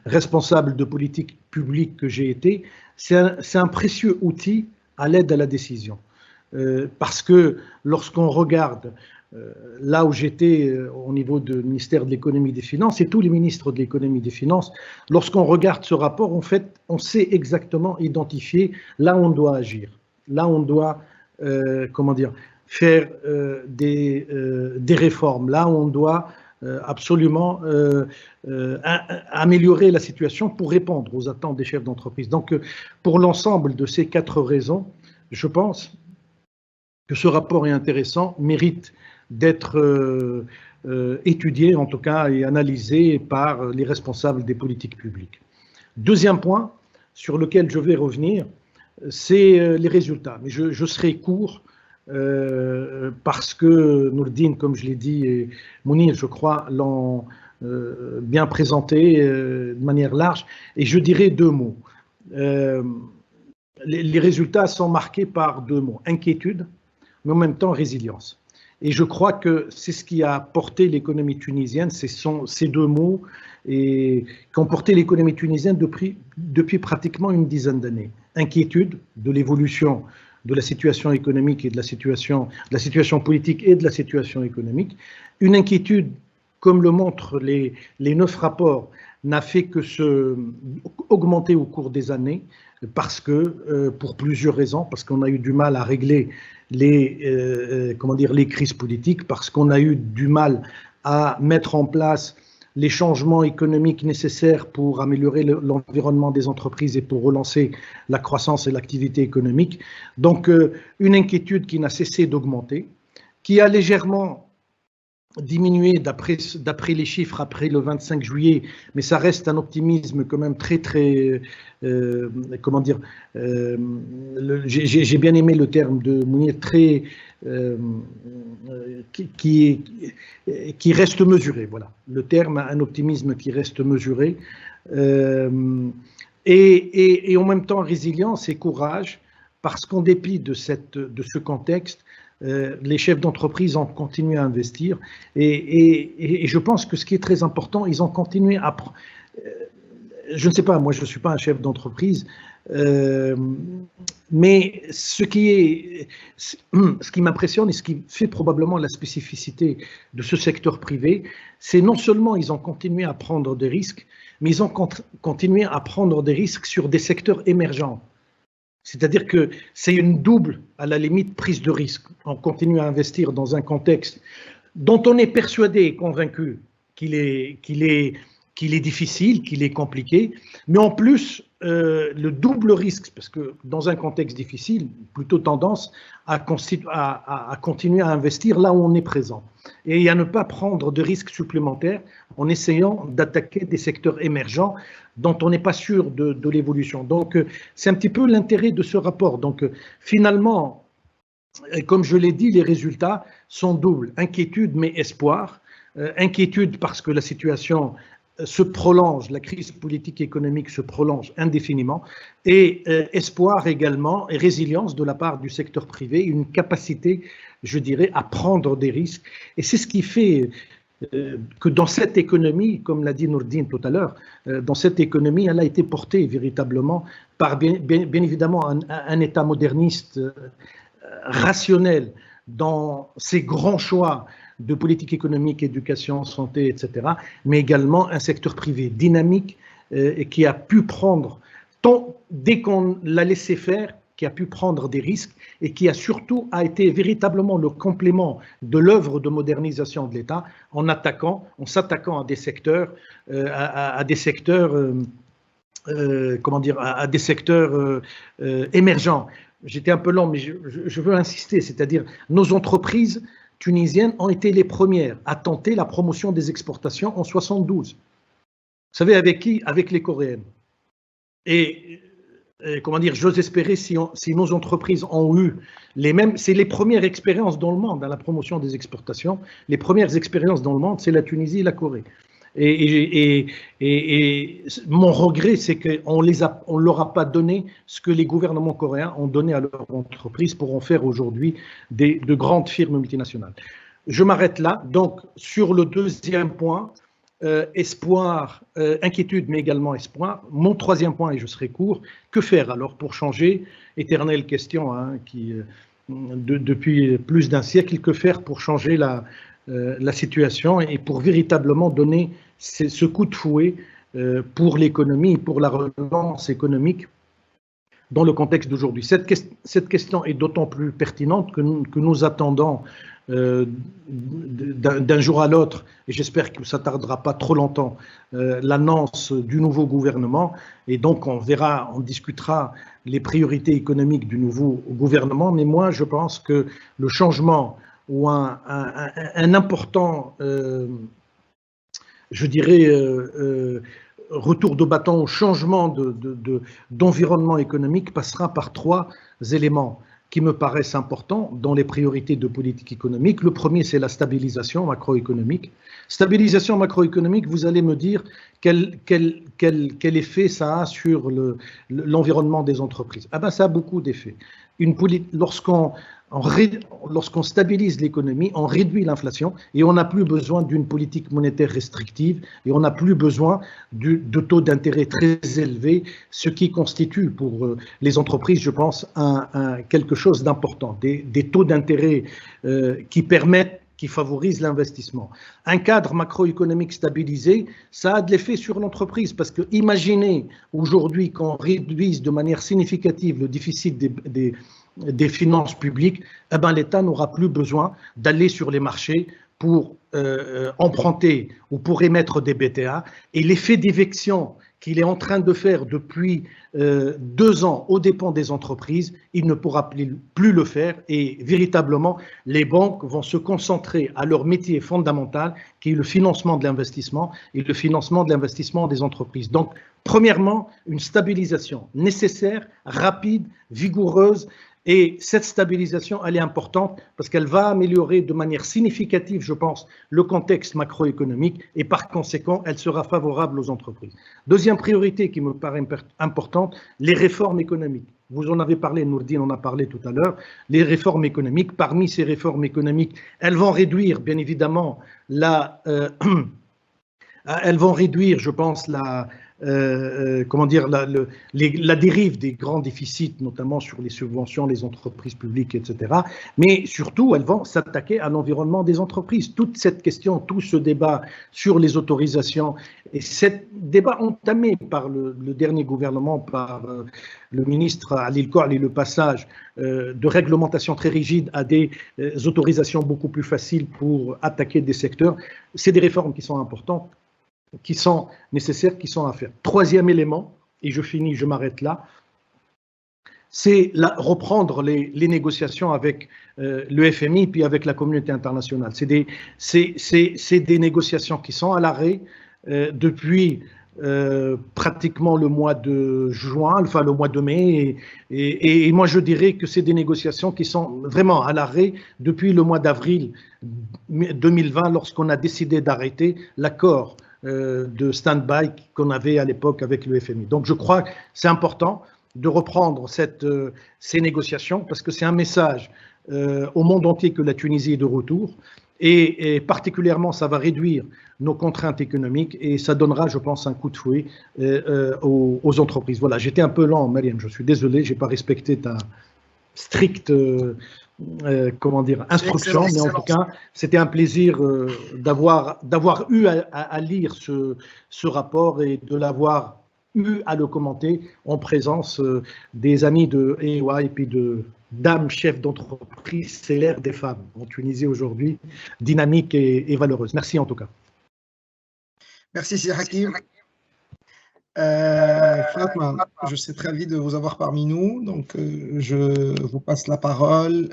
responsable de politique publique que j'ai été, c'est un précieux outil à l'aide à la décision. Parce que lorsqu'on regarde là où j'étais au niveau du ministère de l'économie et des finances et tous les ministres de l'économie et des finances, lorsqu'on regarde ce rapport, en fait, on sait exactement identifier là où on doit agir, là où on doit, faire des réformes, là où on doit absolument améliorer la situation pour répondre aux attentes des chefs d'entreprise. Donc, pour l'ensemble de ces 4 raisons, je pense que ce rapport est intéressant, mérite d'être étudié, en tout cas, et analysé par les responsables des politiques publiques. Deuxième point sur lequel je vais revenir, c'est les résultats. Mais je serai court parce que Nourdine, comme je l'ai dit, et Mounir, je crois, l'ont bien présenté de manière large. Et je dirais 2 mots. Les résultats sont marqués par 2 mots, inquiétude, mais en même temps résilience. Et je crois que c'est ce qui a porté l'économie tunisienne, ces 2 mots, et qui ont porté l'économie tunisienne depuis pratiquement une dizaine d'années. Inquiétude de l'évolution de la situation économique et de la situation politique et de la situation économique. Une inquiétude, comme le montrent les 9 rapports, n'a fait que augmenter au cours des années, parce que, pour plusieurs raisons, parce qu'on a eu du mal à régler les crises politiques, parce qu'on a eu du mal à mettre en place les changements économiques nécessaires pour améliorer l'environnement des entreprises et pour relancer la croissance et l'activité économique. Donc, une inquiétude qui n'a cessé d'augmenter, qui a légèrement diminué d'après les chiffres après le 25 juillet, mais ça reste un optimisme quand même très, comment dire, j'ai bien aimé le terme de Mounir, très, qui reste mesuré, voilà, le terme, un optimisme qui reste mesuré, et en même temps résilience et courage, parce qu'en dépit de ce contexte, les chefs d'entreprise ont continué à investir et je pense que ce qui est très important, ils ont continué à... Je ne sais pas, moi je ne suis pas un chef d'entreprise, mais ce qui m'impressionne et ce qui fait probablement la spécificité de ce secteur privé, c'est non seulement ils ont continué à prendre des risques, mais ils ont continué à prendre des risques sur des secteurs émergents. C'est-à-dire que c'est une double, à la limite, prise de risque. On continue à investir dans un contexte dont on est persuadé et convaincu qu'il est difficile, qu'il est compliqué, mais en plus, le double risque, parce que dans un contexte difficile, plutôt tendance à continuer à investir là où on est présent et à ne pas prendre de risques supplémentaires en essayant d'attaquer des secteurs émergents dont on n'est pas sûr de l'évolution. Donc, c'est un petit peu l'intérêt de ce rapport. Donc, finalement, comme je l'ai dit, les résultats sont doubles. Inquiétude, mais espoir. Inquiétude parce que la situation se prolonge, la crise politique et économique se prolonge indéfiniment, et espoir également et résilience de la part du secteur privé, une capacité, je dirais, à prendre des risques. Et c'est ce qui fait que dans cette économie, comme l'a dit Nourdine tout à l'heure, dans cette économie, elle a été portée véritablement par bien évidemment un État moderniste rationnel dans ses grands choix de politique économique, éducation, santé, etc., mais également un secteur privé dynamique qui a pu prendre, dès qu'on l'a laissé faire, qui a pu prendre des risques et qui a surtout été véritablement le complément de l'œuvre de modernisation de l'État en s'attaquant à des secteurs, comment dire, à des secteurs émergents. J'étais un peu lent, mais je veux insister, c'est-à-dire nos entreprises tunisiennes ont été les premières à tenter la promotion des exportations en 72. Vous savez avec qui? Avec les Coréennes. Et comment dire, j'ose espérer si nos entreprises ont eu les mêmes, c'est les premières expériences dans le monde dans la promotion des exportations. Les premières expériences dans le monde, c'est la Tunisie et la Corée. Et mon regret, c'est qu'on ne leur a pas donné ce que les gouvernements coréens ont donné à leurs entreprises pour en faire aujourd'hui de grandes firmes multinationales. Je m'arrête là. Donc, sur le deuxième point, espoir, inquiétude, mais également espoir. Mon troisième point, et je serai court, que faire alors pour changer? Éternelle question depuis plus d'un siècle, que faire pour changer la situation et pour véritablement donner ce coup de fouet pour l'économie, pour la relance économique dans le contexte d'aujourd'hui. Cette question est d'autant plus pertinente que nous attendons d'un jour à l'autre, et j'espère que ça ne tardera pas trop longtemps, l'annonce du nouveau gouvernement, et donc on discutera les priorités économiques du nouveau gouvernement, mais moi je pense que le changement ou un important, je dirais, retour de bâton au changement d'environnement économique passera par trois éléments qui me paraissent importants dans les priorités de politique économique. Le premier, c'est la stabilisation macroéconomique. Stabilisation macroéconomique, vous allez me dire quel effet ça a sur l'environnement des entreprises. Ah ben, ça a beaucoup d'effets. Lorsqu'on stabilise l'économie, on réduit l'inflation et on n'a plus besoin d'une politique monétaire restrictive et on n'a plus besoin de taux d'intérêt très élevés, ce qui constitue pour les entreprises, je pense, quelque chose d'important, des taux d'intérêt qui favorisent l'investissement. Un cadre macroéconomique stabilisé, ça a de l'effet sur l'entreprise parce que imaginez aujourd'hui qu'on réduise de manière significative le déficit des finances publiques, eh ben l'État n'aura plus besoin d'aller sur les marchés pour emprunter ou pour émettre des BTA, et l'effet d'éviction qu'il est en train de faire depuis 2 ans aux dépens des entreprises, il ne pourra plus le faire et véritablement les banques vont se concentrer à leur métier fondamental qui est le financement de l'investissement et le financement de l'investissement des entreprises. Donc, premièrement, une stabilisation nécessaire, rapide, vigoureuse. Et cette stabilisation, elle est importante parce qu'elle va améliorer de manière significative, je pense, le contexte macroéconomique et par conséquent, elle sera favorable aux entreprises. Deuxième priorité qui me paraît importante, les réformes économiques. Vous en avez parlé, Nourdine en a parlé tout à l'heure, les réformes économiques. Parmi ces réformes économiques, elles vont réduire, bien évidemment, elles vont réduire, je pense, la dérive des grands déficits, notamment sur les subventions, les entreprises publiques, etc. Mais surtout, elles vont s'attaquer à l'environnement des entreprises. Toute cette question, tout ce débat sur les autorisations, et ce débat entamé par le dernier gouvernement, par le ministre Ali El-Khouali, le passage de réglementation très rigide à des autorisations beaucoup plus faciles pour attaquer des secteurs, c'est des réformes qui sont importantes, qui sont nécessaires, qui sont à faire. Troisième élément, et je finis, je m'arrête là, c'est reprendre les négociations avec le FMI puis avec la communauté internationale. C'est des négociations qui sont à l'arrêt depuis pratiquement le mois de juin, enfin le mois de mai, et moi je dirais que c'est des négociations qui sont vraiment à l'arrêt depuis le mois d'avril 2020 lorsqu'on a décidé d'arrêter l'accord de stand-by qu'on avait à l'époque avec le FMI. Donc je crois que c'est important de reprendre ces négociations parce que c'est un message au monde entier que la Tunisie est de retour et particulièrement ça va réduire nos contraintes économiques et ça donnera, je pense, un coup de fouet aux entreprises. Voilà, j'étais un peu lent, Mariam, je suis désolé, je n'ai pas respecté ta stricte instruction, mais en tout cas, c'était un plaisir d'avoir eu à lire ce rapport et de l'avoir eu à le commenter en présence des amis de EY et puis de dames chefs d'entreprise, c'est l'ère des femmes en Tunisie aujourd'hui, dynamique et valeureuse. Merci en tout cas. Merci Sidi Hakim. Fatma, je suis très ravi de vous avoir parmi nous, donc je vous passe la parole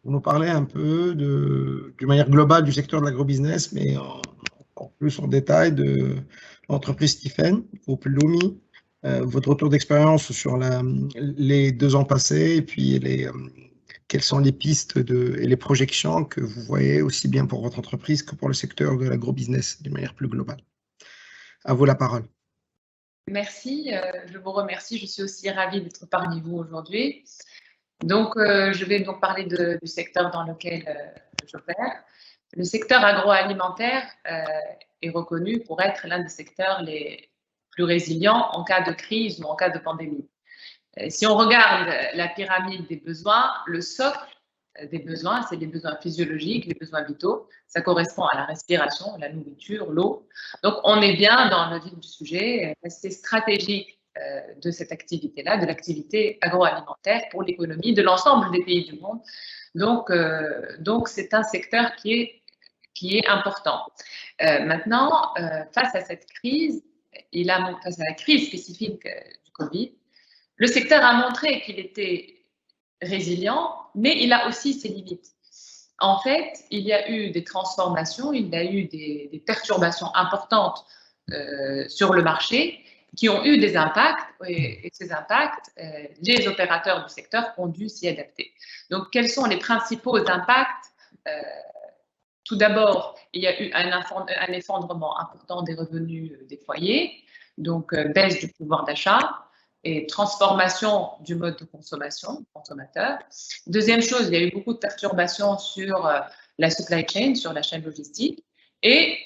pour nous parler un peu d'une manière globale du secteur de l'agrobusiness, mais encore plus en détail de l'entreprise Stephen, groupe Lumi, votre retour d'expérience sur les 2 ans passés et puis quelles sont les pistes et les projections que vous voyez aussi bien pour votre entreprise que pour le secteur de l'agrobusiness d'une manière plus globale. À vous la parole. Merci, je vous remercie. Je suis aussi ravie d'être parmi vous aujourd'hui. Donc, je vais donc parler du secteur dans lequel j'opère. Le secteur agroalimentaire est reconnu pour être l'un des secteurs les plus résilients en cas de crise ou en cas de pandémie. Si on regarde la pyramide des besoins, le socle des besoins, c'est les besoins physiologiques, les besoins vitaux. Ça correspond à la respiration, la nourriture, l'eau. Donc, on est bien dans le vif du sujet. C'est stratégique de cette activité-là, de l'activité agroalimentaire pour l'économie de l'ensemble des pays du monde. Donc c'est un secteur qui est important. Maintenant, face à cette crise, face à la crise spécifique du Covid, le secteur a montré qu'il était résilient, mais il a aussi ses limites. En fait, il y a eu des transformations, il y a eu des perturbations importantes sur le marché qui ont eu des impacts et ces impacts, les opérateurs du secteur ont dû s'y adapter. Donc, quels sont les principaux impacts? Tout d'abord, il y a eu un effondrement important des revenus des foyers, donc baisse du pouvoir d'achat et transformation du mode de consommation consommateur. Deuxième chose, il y a eu beaucoup de perturbations sur la supply chain, sur la chaîne logistique. Et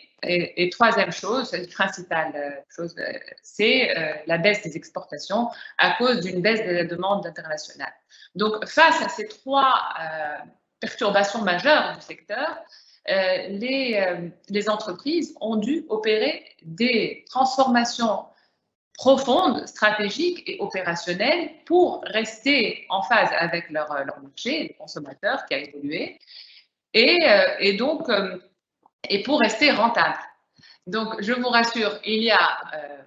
troisième chose, principale chose, c'est la baisse des exportations à cause d'une baisse de la demande internationale. Donc, face à ces 3 perturbations majeures du secteur, les entreprises ont dû opérer des transformations profondes, stratégiques et opérationnelles pour rester en phase avec leur marché, les consommateurs qui a évolué. Et donc, et pour rester rentable. Donc, je vous rassure, il y a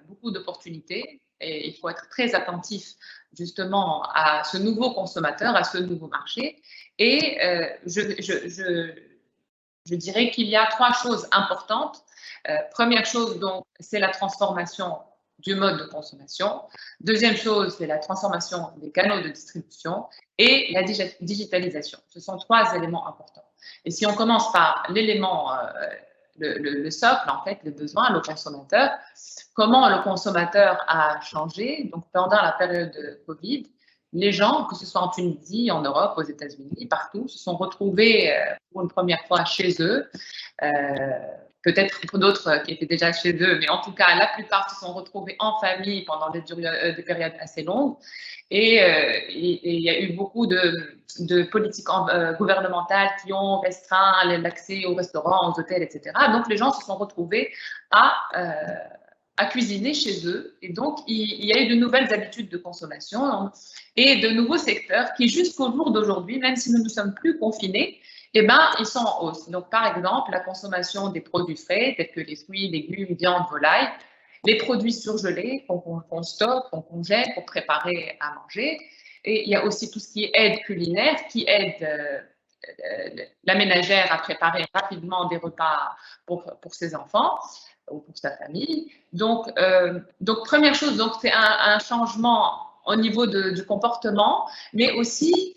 beaucoup d'opportunités et il faut être très attentif justement à ce nouveau consommateur, à ce nouveau marché. Et je dirais qu'il y a 3 choses importantes. Première chose, donc, c'est la transformation du mode de consommation. Deuxième chose, c'est la transformation des canaux de distribution et la digitalisation. Ce sont 3 éléments importants. Et si on commence par l'élément, le socle, en fait, le besoin, le consommateur, comment le consommateur a changé. Donc, pendant la période de Covid, les gens, que ce soit en Tunisie, en Europe, aux États-Unis, partout, se sont retrouvés pour une première fois chez eux. Peut-être pour d'autres qui étaient déjà chez eux, mais en tout cas, la plupart se sont retrouvés en famille pendant des périodes assez longues. Et il y a eu beaucoup de politiques gouvernementales qui ont restreint l'accès aux restaurants, aux hôtels, etc. Donc, les gens se sont retrouvés à cuisiner chez eux. Et donc, il y a eu de nouvelles habitudes de consommation et de nouveaux secteurs qui, jusqu'au jour d'aujourd'hui, même si nous ne sommes plus confinés, eh ben, ils sont en hausse. Donc, par exemple, la consommation des produits frais, tels que les fruits, légumes, viande, volaille, les produits surgelés qu'on stocke, qu'on congèle pour préparer à manger. Et il y a aussi tout ce qui est aide culinaire, qui aide la ménagère à préparer rapidement des repas pour ses enfants ou pour sa famille. Donc première chose, donc c'est un changement au niveau du comportement, mais aussi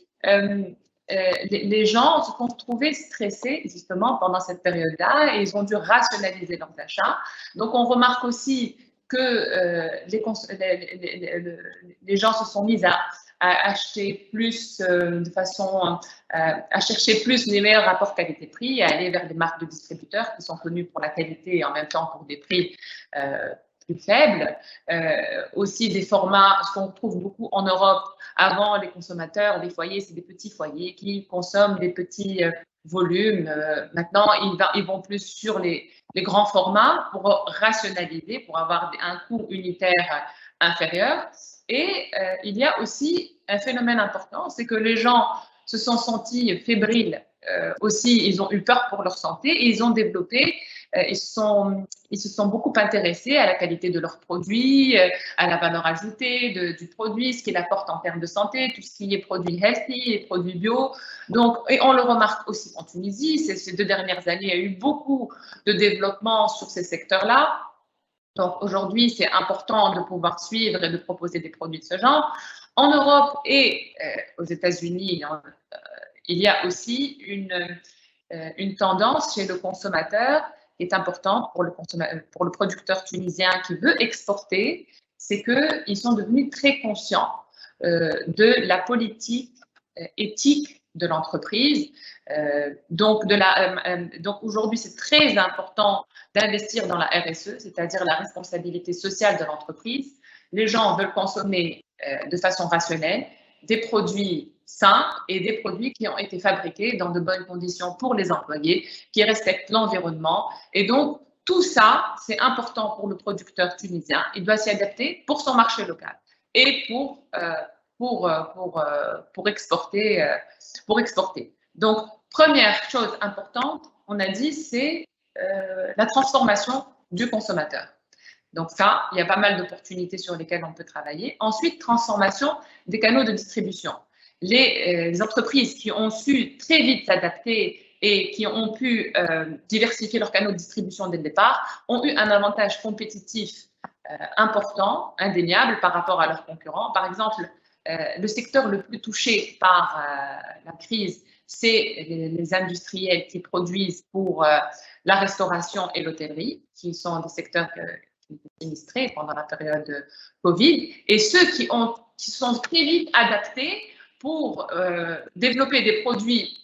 les gens se sont trouvés stressés justement pendant cette période-là et ils ont dû rationaliser leurs achats. Donc, on remarque aussi que les gens se sont mis à acheter plus de façon à chercher plus les meilleurs rapports qualité-prix, à aller vers des marques de distributeurs qui sont connues pour la qualité et en même temps pour des prix plus faibles. Aussi des formats, ce qu'on retrouve beaucoup en Europe. Avant, les consommateurs, les foyers, c'est des petits foyers qui consomment des petits volumes. Maintenant, ils vont plus sur les grands formats pour rationaliser, pour avoir un coût unitaire inférieur. Et il y a aussi un phénomène important, c'est que les gens se sont sentis fébriles. Aussi, ils ont eu peur pour leur santé et ils ont développé, ils se sont beaucoup intéressés à la qualité de leurs produits, à la valeur ajoutée du produit, ce qu'il apporte en termes de santé, tout ce qui est produits healthy, les produits bio. Donc, et on le remarque aussi en Tunisie, ces 2 dernières années, il y a eu beaucoup de développement sur ces secteurs-là. Donc, aujourd'hui, c'est important de pouvoir suivre et de proposer des produits de ce genre. En Europe et aux États-Unis, il y a aussi une tendance chez le consommateur qui est importante pour le producteur tunisien qui veut exporter, c'est qu'ils sont devenus très conscients de la politique éthique de l'entreprise. Donc aujourd'hui, c'est très important d'investir dans la RSE, c'est-à-dire la responsabilité sociale de l'entreprise. Les gens veulent consommer de façon rationnelle des produits sains et des produits qui ont été fabriqués dans de bonnes conditions pour les employés, qui respectent l'environnement. Et donc, tout ça, c'est important pour le producteur tunisien. Il doit s'y adapter pour son marché local et pour exporter. Donc, première chose importante, on a dit, c'est la transformation du consommateur. Donc ça, il y a pas mal d'opportunités sur lesquelles on peut travailler. Ensuite, transformation des canaux de distribution. Les entreprises qui ont su très vite s'adapter et qui ont pu diversifier leurs canaux de distribution dès le départ ont eu un avantage compétitif important, indéniable par rapport à leurs concurrents. Par exemple, le secteur le plus touché par la crise, c'est les industriels qui produisent pour la restauration et l'hôtellerie, qui sont des secteurs qui étaient sinistrés pendant la période de Covid, et ceux qui sont très vite adaptés pour développer des produits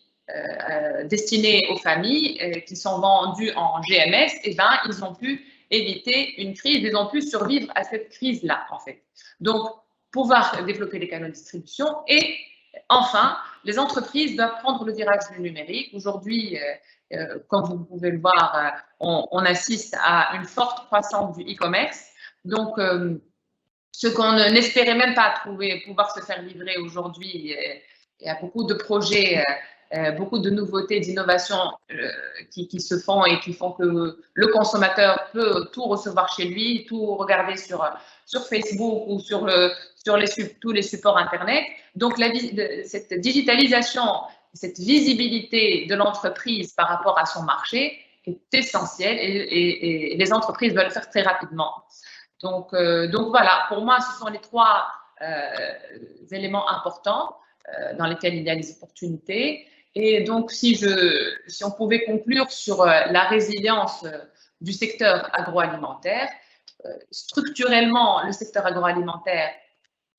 destinés aux familles qui sont vendus en GMS, et ben, ils ont pu éviter une crise, ils ont pu survivre à cette crise-là, en fait. Donc, pouvoir développer les canaux de distribution et enfin, les entreprises doivent prendre le virage du numérique. Aujourd'hui, comme vous pouvez le voir, on assiste à une forte croissance du e-commerce. Donc, ce qu'on n'espérait même pas pouvoir se faire livrer aujourd'hui, il y a beaucoup de projets beaucoup de nouveautés, d'innovations qui se font et qui font que le consommateur peut tout recevoir chez lui, tout regarder sur Facebook ou sur tous les supports Internet. Donc, cette digitalisation, cette visibilité de l'entreprise par rapport à son marché est essentielle et les entreprises veulent le faire très rapidement. Donc voilà, pour moi, ce sont les trois éléments importants dans lesquels il y a des opportunités. Et donc, si on pouvait conclure sur la résilience du secteur agroalimentaire, structurellement, le secteur agroalimentaire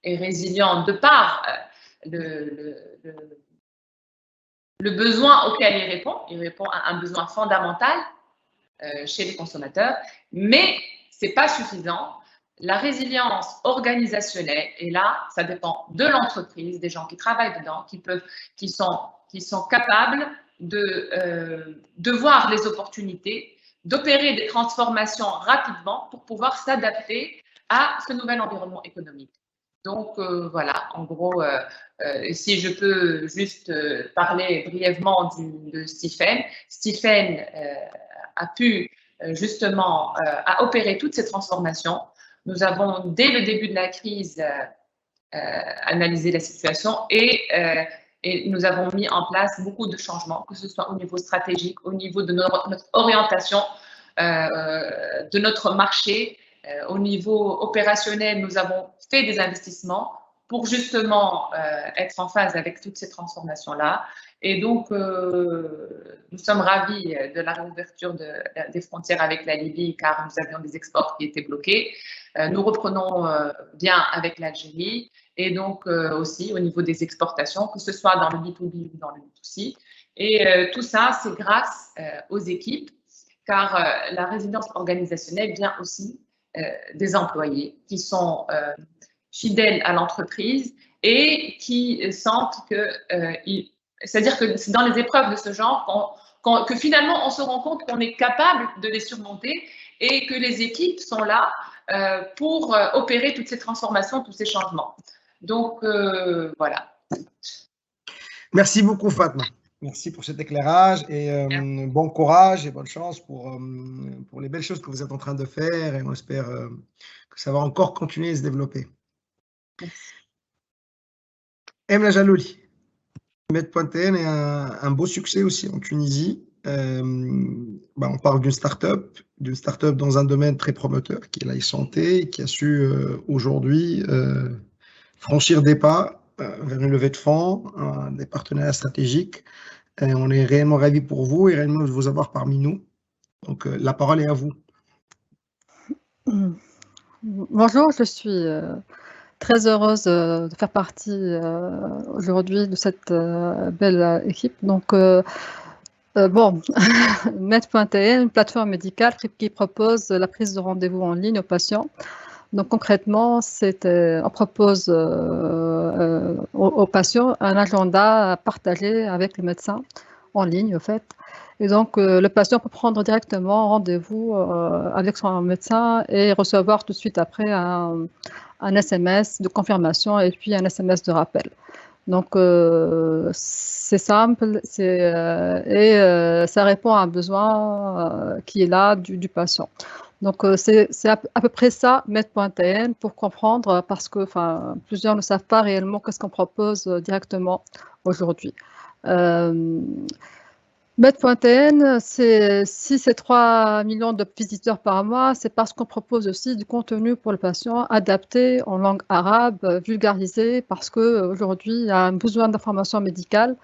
est résilient de par le besoin auquel il répond. Il répond à un besoin fondamental chez les consommateurs, mais ce n'est pas suffisant. La résilience organisationnelle, et là, ça dépend de l'entreprise, des gens qui travaillent dedans, qui sont capables de voir les opportunités, d'opérer des transformations rapidement pour pouvoir s'adapter à ce nouvel environnement économique. Donc, voilà, en gros, si je peux juste parler brièvement de Stephen. Stephen a pu justement opérer toutes ces transformations. Nous avons, dès le début de la crise, analysé la situation et nous avons mis en place beaucoup de changements, que ce soit au niveau stratégique, au niveau de notre orientation, de notre marché, au niveau opérationnel. Nous avons fait des investissements pour justement être en phase avec toutes ces transformations-là. Et donc, nous sommes ravis de la réouverture des frontières avec la Libye, car nous avions des exports qui étaient bloqués. Nous reprenons bien avec l'Algérie et donc aussi au niveau des exportations, que ce soit dans le B2B ou dans le B2C. Et tout ça, c'est grâce aux équipes, car la résilience organisationnelle vient aussi des employés qui sont fidèles à l'entreprise et qui sentent que, c'est-à-dire que c'est dans les épreuves de ce genre que finalement on se rend compte qu'on est capable de les surmonter et que les équipes sont là pour opérer toutes ces transformations, tous ces changements. Donc, voilà. Merci beaucoup, Fatma. Merci pour cet éclairage et bon courage et bonne chance pour les belles choses que vous êtes en train de faire et on espère que ça va encore continuer à se développer. Emna Jalouli, Med.tn est un beau succès aussi en Tunisie. On parle d'une start-up dans un domaine très prometteur qui est la santé, qui a su aujourd'hui franchir des pas vers une levée de fonds, des partenariats stratégiques. Et on est réellement ravis pour vous et réellement de vous avoir parmi nous. Donc, la parole est à vous. Bonjour, je suis très heureuse de faire partie aujourd'hui de cette belle équipe. Donc, Med.tn, une plateforme médicale qui propose la prise de rendez-vous en ligne aux patients. Donc concrètement, on propose aux patients un agenda à partager avec le médecin en ligne, en fait. Et donc le patient peut prendre directement rendez-vous avec son médecin et recevoir tout de suite après un SMS de confirmation et puis un SMS de rappel. Donc c'est simple et ça répond à un besoin qui est là du patient. Donc c'est à peu près ça, Med.tn, pour comprendre, parce que plusieurs ne savent pas réellement qu'est-ce qu'on propose directement aujourd'hui. Med.tn, si c'est 3 millions de visiteurs par mois, c'est parce qu'on propose aussi du contenu pour le patient adapté en langue arabe, vulgarisé, parce qu'aujourd'hui, il y a un besoin d'information médicale,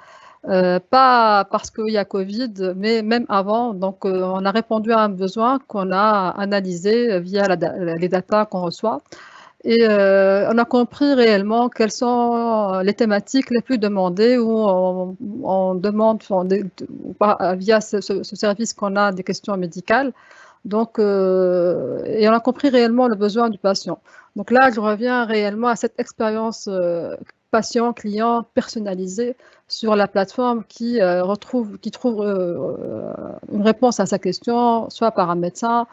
pas parce qu'il y a Covid, mais même avant. Donc, on a répondu à un besoin qu'on a analysé via les datas qu'on reçoit. Et on a compris réellement quelles sont les thématiques les plus demandées où on demande via ce service qu'on a des questions médicales. Donc, et on a compris réellement le besoin du patient. Donc là, je reviens réellement à cette expérience patient-client personnalisée sur la plateforme qui trouve une réponse à sa question, soit par un médecin,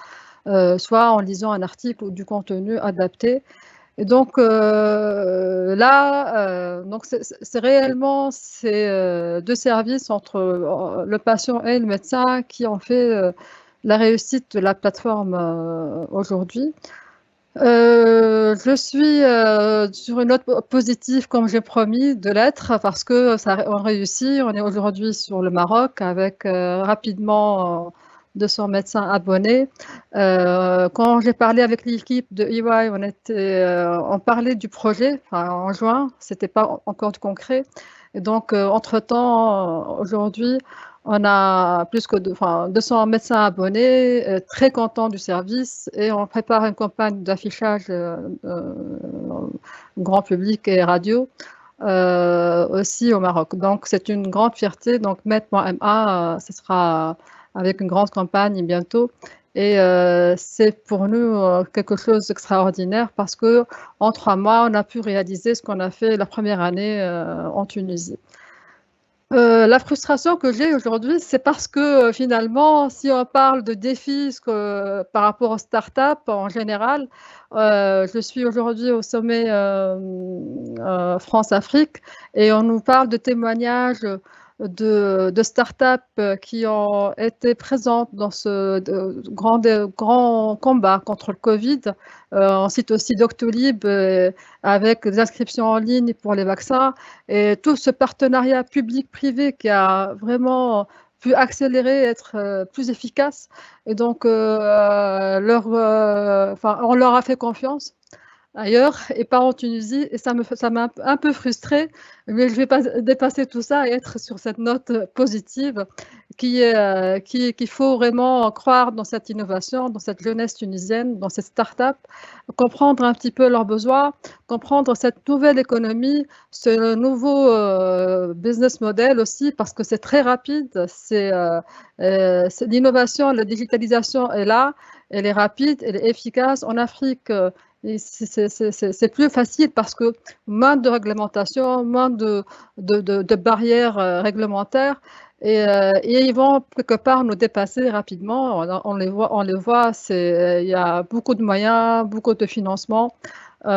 soit en lisant un article ou du contenu adapté. Et donc là, donc c'est réellement ces deux services entre le patient et le médecin qui ont fait la réussite de la plateforme aujourd'hui. Je suis sur une note positive, comme j'ai promis de l'être, parce que on réussit. On est aujourd'hui sur le Maroc avec rapidement 200 médecins abonnés. Quand j'ai parlé avec l'équipe de EY, on parlait du projet en juin. C'était pas encore du concret. Et donc, entre-temps, aujourd'hui, on a plus que 200 médecins abonnés, très contents du service, et on prépare une campagne d'affichage grand public et radio aussi au Maroc. Donc, c'est une grande fierté. Donc, Med.ma, ce sera avec une grande campagne bientôt. Et c'est pour nous quelque chose d'extraordinaire parce que en 3 mois, on a pu réaliser ce qu'on a fait la première année en Tunisie. La frustration que j'ai aujourd'hui, c'est parce que finalement, si on parle de défis par rapport aux startups en général, je suis aujourd'hui au sommet France-Afrique et on nous parle de témoignages de startups qui ont été présentes dans ce grand combat contre le Covid. On cite aussi Doctolib avec des inscriptions en ligne pour les vaccins et tout ce partenariat public-privé qui a vraiment pu accélérer, être plus efficace. Et donc, on leur a fait confiance ailleurs et pas en Tunisie, et ça m'a un peu frustrée, mais je vais pas dépasser tout ça et être sur cette note positive qu'il faut vraiment croire dans cette innovation, dans cette jeunesse tunisienne, dans cette start-up, comprendre un petit peu leurs besoins, comprendre cette nouvelle économie, ce nouveau business model aussi, parce que c'est très rapide, c'est l'innovation, la digitalisation est là, elle est rapide, elle est efficace. En Afrique, c'est plus facile parce que moins de réglementation, moins de barrières réglementaires et ils vont quelque part nous dépasser rapidement. On les voit, il y a beaucoup de moyens, beaucoup de financement. On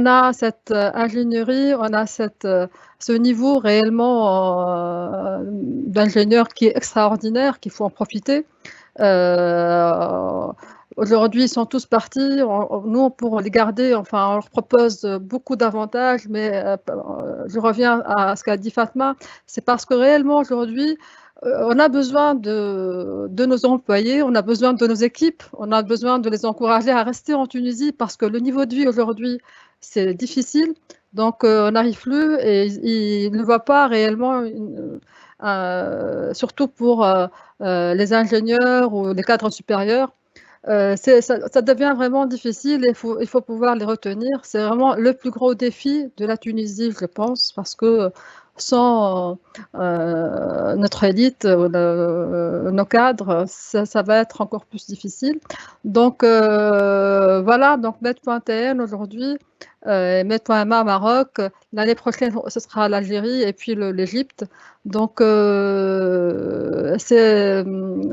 a cette ingénierie, on a ce niveau réellement d'ingénieur qui est extraordinaire, qu'il faut en profiter. Aujourd'hui, ils sont tous partis. Nous, pour les garder, enfin, on leur propose beaucoup d'avantages, mais je reviens à ce qu'a dit Fatma. C'est parce que réellement, aujourd'hui, on a besoin de nos employés, on a besoin de nos équipes, on a besoin de les encourager à rester en Tunisie parce que le niveau de vie aujourd'hui, c'est difficile. Donc, on n'arrive plus et ils ne voient pas réellement, surtout pour les ingénieurs ou les cadres supérieurs. Ça devient vraiment difficile et il faut pouvoir les retenir. C'est vraiment le plus gros défi de la Tunisie, je pense, parce que sans notre élite, nos cadres, ça va être encore plus difficile. Donc voilà, donc Med.tn aujourd'hui, Med.ma Maroc, l'année prochaine ce sera l'Algérie et puis l'Égypte. Donc c'est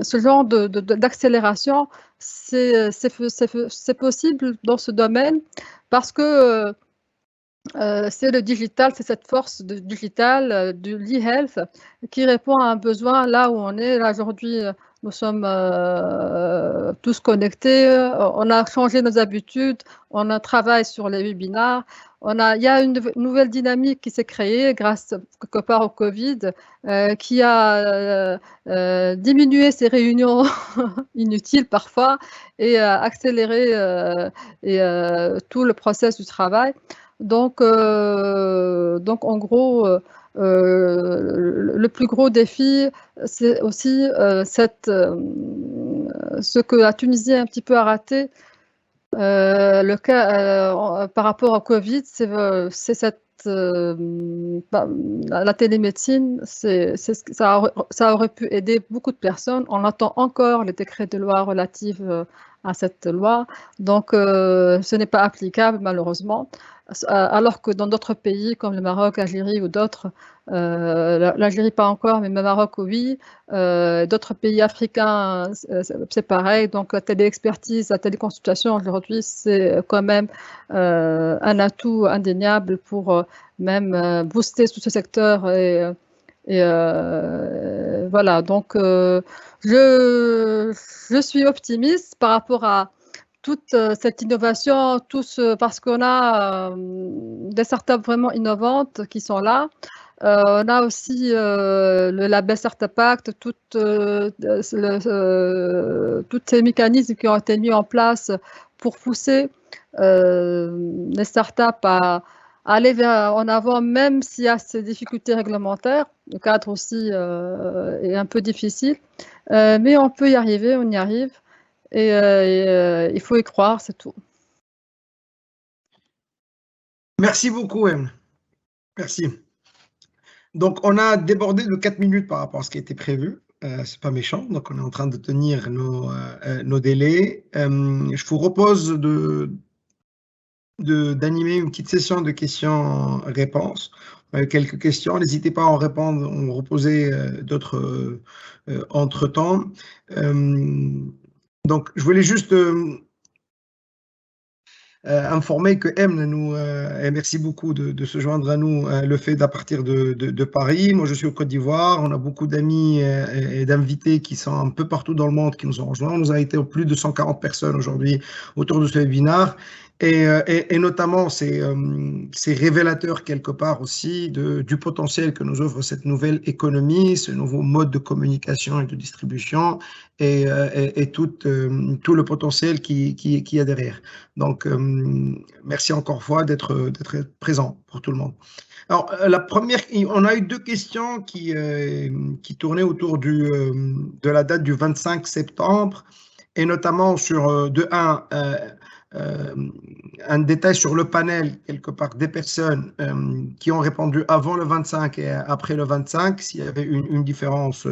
ce genre d'accélération, c'est possible dans ce domaine parce que c'est le digital, c'est cette force digital du e-health qui répond à un besoin là où on est. Là aujourd'hui, nous sommes tous connectés, on a changé nos habitudes, on a travaillé sur les webinaires. Il y a une nouvelle dynamique qui s'est créée grâce quelque part au Covid, qui a diminué ces réunions inutiles parfois et accéléré tout le process du travail. Donc en gros, le plus gros défi, c'est aussi ce que la Tunisie a un petit peu a raté. Le cas par rapport au Covid, c'est la télémédecine, ça aurait pu aider beaucoup de personnes. On attend encore les décrets de loi relatifs à cette loi. Donc, ce n'est pas applicable, malheureusement. Alors que dans d'autres pays, comme le Maroc, l'Algérie ou d'autres, l'Algérie pas encore, mais le Maroc, oui, d'autres pays africains, c'est pareil. Donc, la téléexpertise, la téléconsultation, aujourd'hui, c'est quand même un atout indéniable pour même booster tout ce secteur. Et voilà, donc je suis optimiste par rapport à toute cette innovation, parce qu'on a des startups vraiment innovantes qui sont là. On a aussi le label Startup Act, tous ces mécanismes qui ont été mis en place pour pousser les startups à aller en avant, même s'il y a ces difficultés réglementaires. Le cadre aussi est un peu difficile, mais on peut y arriver, on y arrive. Et il faut y croire, c'est tout. Merci beaucoup, Em. Merci. Donc, on a débordé de 4 minutes par rapport à ce qui était prévu. C'est pas méchant, donc on est en train de tenir nos délais. Je vous propose d'animer une petite session de questions-réponses. Quelques questions, n'hésitez pas à en répondre, en reposer d'autres entre-temps. Donc, je voulais juste informer que M et merci beaucoup de se joindre à nous, le fait d'à partir de Paris. Moi, je suis au Côte d'Ivoire. On a beaucoup d'amis et d'invités qui sont un peu partout dans le monde qui nous ont rejoints. On nous a été plus de 140 personnes aujourd'hui autour de ce webinaire. Et notamment, c'est révélateur quelque part aussi du potentiel que nous offre cette nouvelle économie, ce nouveau mode de communication et de distribution et tout le potentiel qu'il y a derrière. Donc, merci encore une fois d'être présent pour tout le monde. Alors, la première, on a eu 2 questions qui tournaient autour de la date du 25 septembre et notamment sur, de 1, un détail sur le panel, quelque part, des personnes qui ont répondu avant le 25 et après le 25, s'il y avait une différence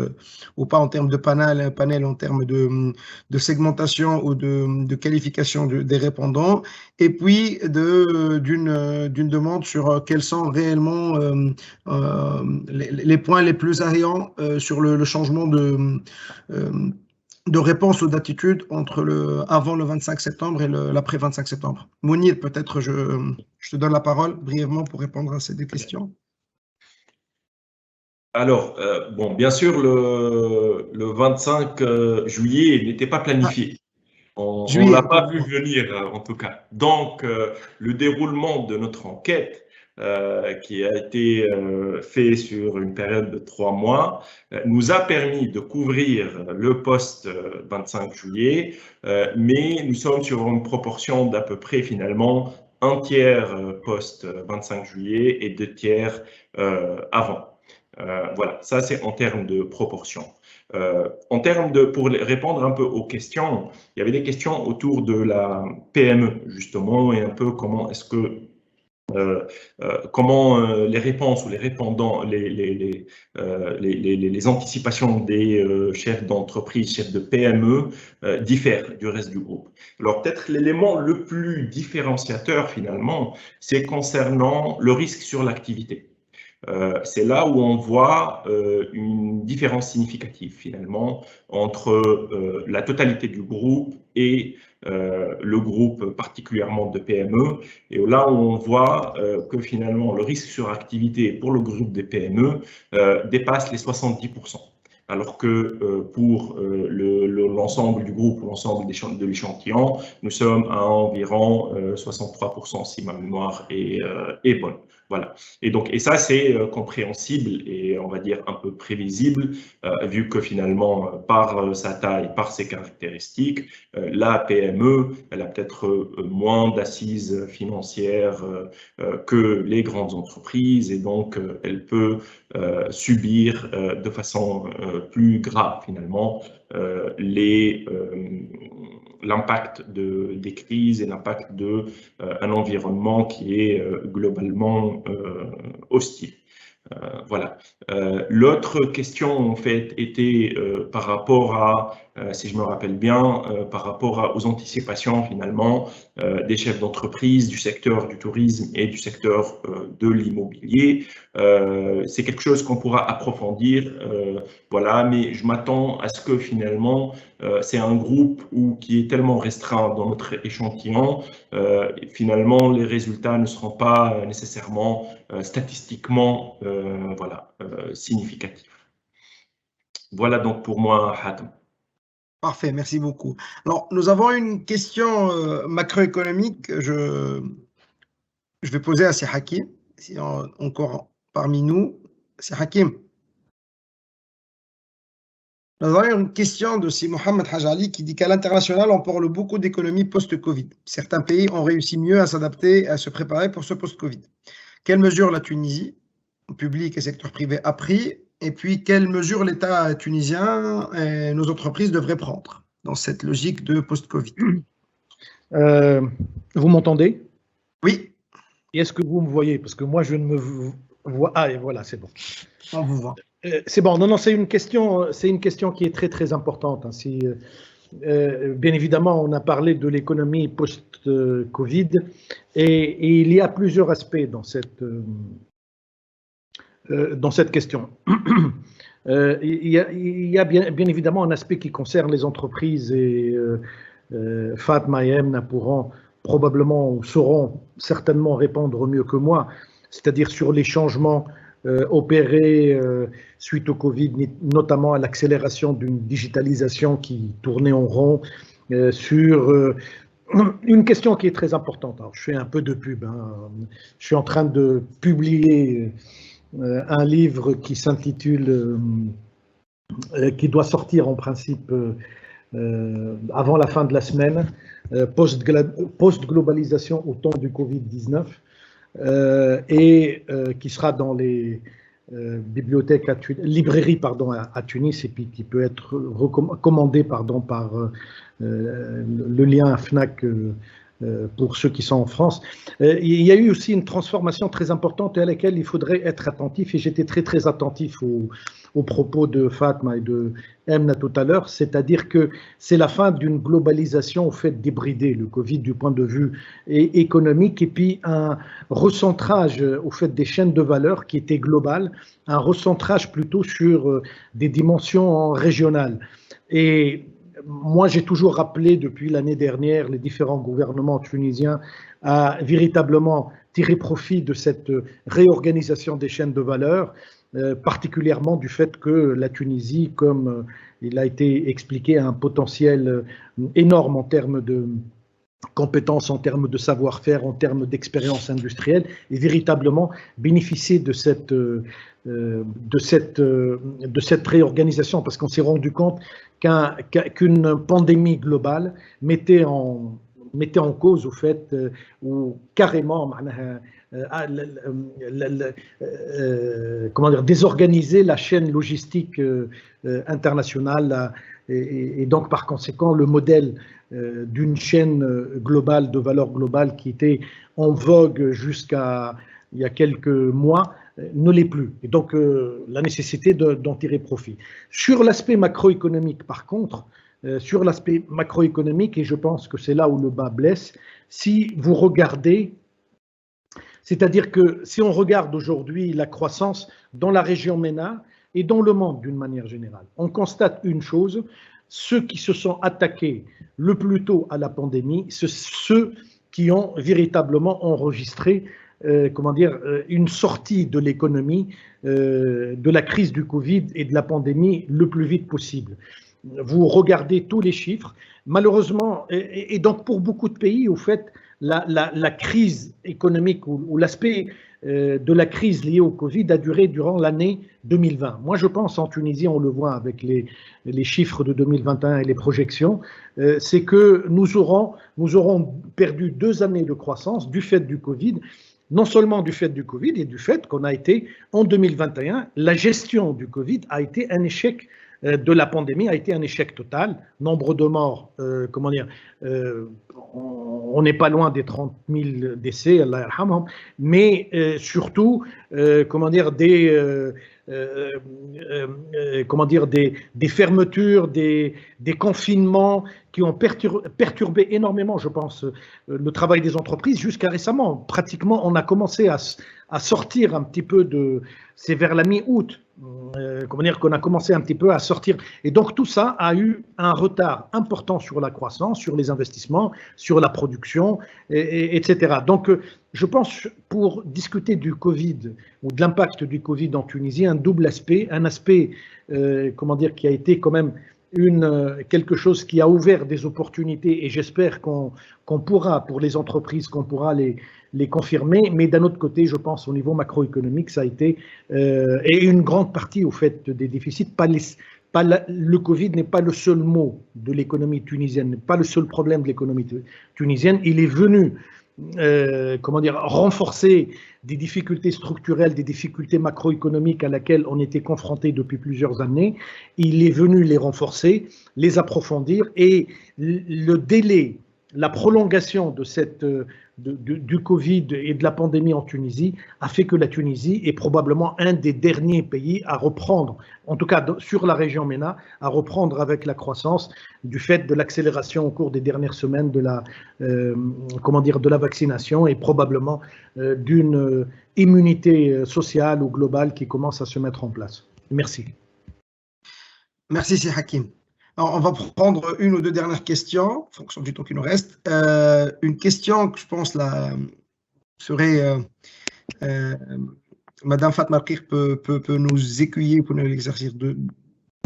ou pas en termes de panel en termes de segmentation ou de qualification des répondants, et puis d'une demande sur quels sont réellement les points les plus saillants sur le changement de réponse ou d'attitude entre avant le 25 septembre et l'après 25 septembre. Mounir, peut-être je te donne la parole brièvement pour répondre à ces 2 questions. Alors, bon, bien sûr, le 25 juillet n'était pas planifié. On ne l'a pas vu venir, en tout cas. Donc, le déroulement de notre enquête qui a été fait sur une période de 3 mois, nous a permis de couvrir le post-25 juillet, mais nous sommes sur une proportion d'à peu près finalement 1 tiers post-25 juillet et 2 tiers avant. Voilà, ça c'est en termes de proportion. En termes pour répondre un peu aux questions, il y avait des questions autour de la PME justement et un peu comment est-ce que les réponses ou les répondants, les anticipations des chefs d'entreprise, chefs de PME diffèrent du reste du groupe. Alors peut-être l'élément le plus différenciateur finalement, c'est concernant le risque sur l'activité. C'est là où on voit une différence significative finalement entre la totalité du groupe et le groupe particulièrement de PME, et là où on voit que finalement le risque sur activité pour le groupe des PME dépasse les 70%. Alors que pour l'ensemble du groupe, l'ensemble de l'échantillon, nous sommes à environ 63% si ma mémoire est bonne. Voilà. Et ça, c'est compréhensible et on va dire un peu prévisible, vu que finalement, par sa taille, par ses caractéristiques, la PME, elle a peut-être moins d'assises financières que les grandes entreprises, et donc elle peut subir de façon plus grave finalement l'impact des crises et l'impact d'un environnement qui est globalement hostile. Voilà. L'autre question en fait était par rapport à si je me rappelle bien, par rapport aux anticipations finalement des chefs d'entreprise du secteur du tourisme et du secteur de l'immobilier. C'est quelque chose qu'on pourra approfondir, voilà, mais je m'attends à ce que finalement, c'est un groupe qui est tellement restreint dans notre échantillon, finalement les résultats ne seront pas nécessairement statistiquement voilà, significatifs. Voilà donc pour moi, Hatem. Parfait, merci beaucoup. Alors, nous avons une question macroéconomique. Je vais poser à Si Hakim, si encore parmi nous. Si Hakim. Nous avons une question de Si Mohamed Hajali qui dit qu'à l'international, on parle beaucoup d'économie post-Covid. Certains pays ont réussi mieux à s'adapter, à se préparer pour ce post-Covid. Quelles mesures la Tunisie, public et secteur privé, a pris? Et puis, quelles mesures l'État tunisien et nos entreprises devraient prendre dans cette logique de post-Covid? Vous m'entendez? Oui. Et est-ce que vous me voyez? Parce que moi, je ne me vois. Ah, et voilà, c'est bon. On vous voit. C'est bon. Non, c'est une question qui est très, très importante. Hein. Bien évidemment, on a parlé de l'économie post-Covid et il y a plusieurs aspects dans cette question. Il y a bien évidemment un aspect qui concerne les entreprises et Fatma et Emna pourront probablement ou sauront certainement répondre mieux que moi, c'est-à-dire sur les changements opérés suite au Covid, notamment à l'accélération d'une digitalisation qui tournait en rond, sur une question qui est très importante. Alors, je fais un peu de pub. Hein. Je suis en train de publier un livre qui s'intitule, qui doit sortir en principe avant la fin de la semaine, Post-globalisation au temps du Covid-19, et qui sera dans les bibliothèques, librairies à Tunis, et puis qui peut être commandé par le lien FNAC pour ceux qui sont en France. Il y a eu aussi une transformation très importante à laquelle il faudrait être attentif, et j'étais très très attentif aux propos de Fatma et de Emna tout à l'heure, c'est-à-dire que c'est la fin d'une globalisation au fait d'hybrider le Covid du point de vue économique, et puis un recentrage au fait des chaînes de valeur qui étaient globales, un recentrage plutôt sur des dimensions régionales. Et moi, j'ai toujours rappelé depuis l'année dernière les différents gouvernements tunisiens à véritablement tirer profit de cette réorganisation des chaînes de valeur, particulièrement du fait que la Tunisie, comme il a été expliqué, a un potentiel énorme en termes de compétences, en termes de savoir-faire, en termes d'expérience industrielle, et véritablement bénéficier de cette réorganisation, parce qu'on s'est rendu compte qu'une pandémie globale mettait en cause au fait ou carrément comment dire, désorganiser la chaîne logistique internationale, et donc par conséquent le modèle d'une chaîne globale de valeur globale qui était en vogue jusqu'à il y a quelques mois ne l'est plus. Et donc la nécessité d'en tirer profit. Sur l'aspect macroéconomique, par contre, sur l'aspect macroéconomique, et je pense que c'est là où le bas blesse, si vous regardez, c'est-à-dire que si on regarde aujourd'hui la croissance dans la région MENA et dans le monde d'une manière générale, on constate une chose: ceux qui se sont attaqués le plus tôt à la pandémie, c'est ceux qui ont véritablement enregistré une sortie de l'économie, de la crise du Covid et de la pandémie le plus vite possible. Vous regardez tous les chiffres, malheureusement, et donc pour beaucoup de pays, au fait, la crise économique ou l'aspect de la crise liée au Covid a duré durant l'année 2020. Moi, je pense en Tunisie, on le voit avec les chiffres de 2021 et les projections, c'est que nous aurons perdu 2 années de croissance du fait du Covid. Non seulement du fait du Covid, et du fait qu'on a été, en 2021, la gestion du Covid a été un échec, de la pandémie a été un échec total. Nombre de morts, on n'est pas loin des 30 000 décès, Allah yarhamhum, mais surtout, comment dire, des fermetures, des confinements qui ont perturbé énormément, je pense, le travail des entreprises jusqu'à récemment. Pratiquement, on a commencé à sortir un petit peu de... C'est vers la mi-août, comment dire, qu'on a commencé un petit peu à sortir. Et donc, tout ça a eu un retard important sur la croissance, sur les investissements, sur la production, etc. Donc, je pense, pour discuter du Covid ou de l'impact du Covid en Tunisie, un double aspect, un aspect, comment dire, qui a été quand même quelque chose qui a ouvert des opportunités, et j'espère qu'on pourra, pour les entreprises, qu'on pourra les confirmer, mais d'un autre côté, je pense au niveau macroéconomique, ça a été, et une grande partie au fait des déficits, le Covid n'est pas le seul mot de l'économie tunisienne, n'est pas le seul problème de l'économie tunisienne, il est venu comment dire, renforcer des difficultés structurelles, des difficultés macroéconomiques à laquelle on était confronté depuis plusieurs années. Il est venu les renforcer, les approfondir, et le délai, la prolongation de du Covid et de la pandémie en Tunisie a fait que la Tunisie est probablement un des derniers pays à reprendre, en tout cas sur la région MENA, à reprendre avec la croissance du fait de l'accélération au cours des dernières semaines de la vaccination, et probablement d'une immunité sociale ou globale qui commence à se mettre en place. Merci. Merci, c'est Hakim. Alors, on va prendre une ou deux dernières questions, en fonction du temps qui nous reste. Une question que je pense serait Madame Fatma Rkir peut nous aiguiller pour l'exercice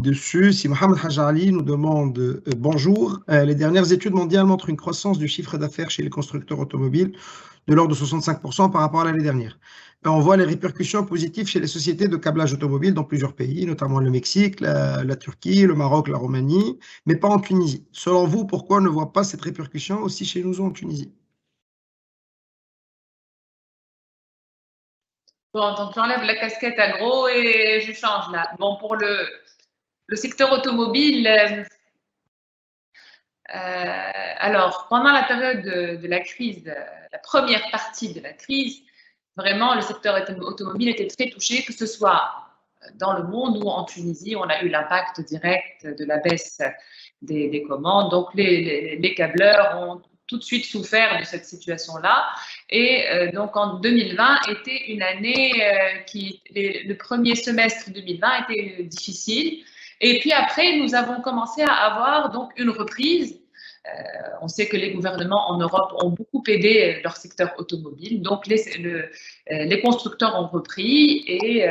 dessus. Si Mohamed Hajali nous demande bonjour, les dernières études mondiales montrent une croissance du chiffre d'affaires chez les constructeurs automobiles de l'ordre de 65% par rapport à l'année dernière. On voit les répercussions positives chez les sociétés de câblage automobile dans plusieurs pays, notamment le Mexique, la Turquie, le Maroc, la Roumanie, mais pas en Tunisie. Selon vous, pourquoi on ne voit pas cette répercussion aussi chez nous en Tunisie? Bon, donc j'enlève la casquette agro et je change là. Bon, pour le secteur automobile, alors pendant la période de la crise, la première partie de la crise, vraiment le secteur automobile était très touché, que ce soit dans le monde ou en Tunisie, on a eu l'impact direct de la baisse des commandes. Donc les câbleurs ont tout de suite souffert de cette situation-là. Et donc en 2020 était une année le premier semestre 2020 était difficile. Et puis après, nous avons commencé à avoir donc une reprise. On sait que les gouvernements en Europe ont beaucoup aidé leur secteur automobile. Donc les constructeurs ont repris, et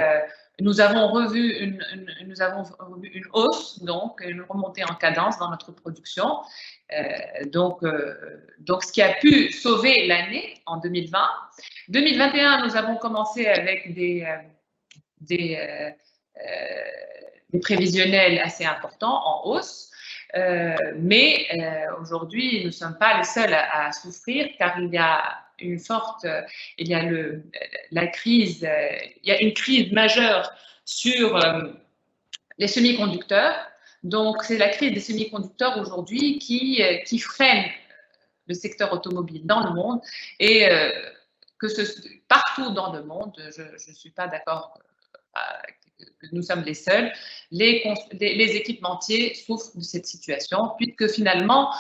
nous avons revu une hausse, donc une remontée en cadence dans notre production. Donc ce qui a pu sauver l'année en 2020. 2021, nous avons commencé avec des prévisionnels assez importants en hausse. Mais aujourd'hui, nous ne sommes pas les seuls à souffrir, car il y a une crise majeure sur les semi-conducteurs. Donc, c'est la crise des semi-conducteurs aujourd'hui qui freine le secteur automobile dans le monde, et partout dans le monde, je ne suis pas d'accord que nous sommes les seuls, les équipementiers souffrent de cette situation, puisque finalement,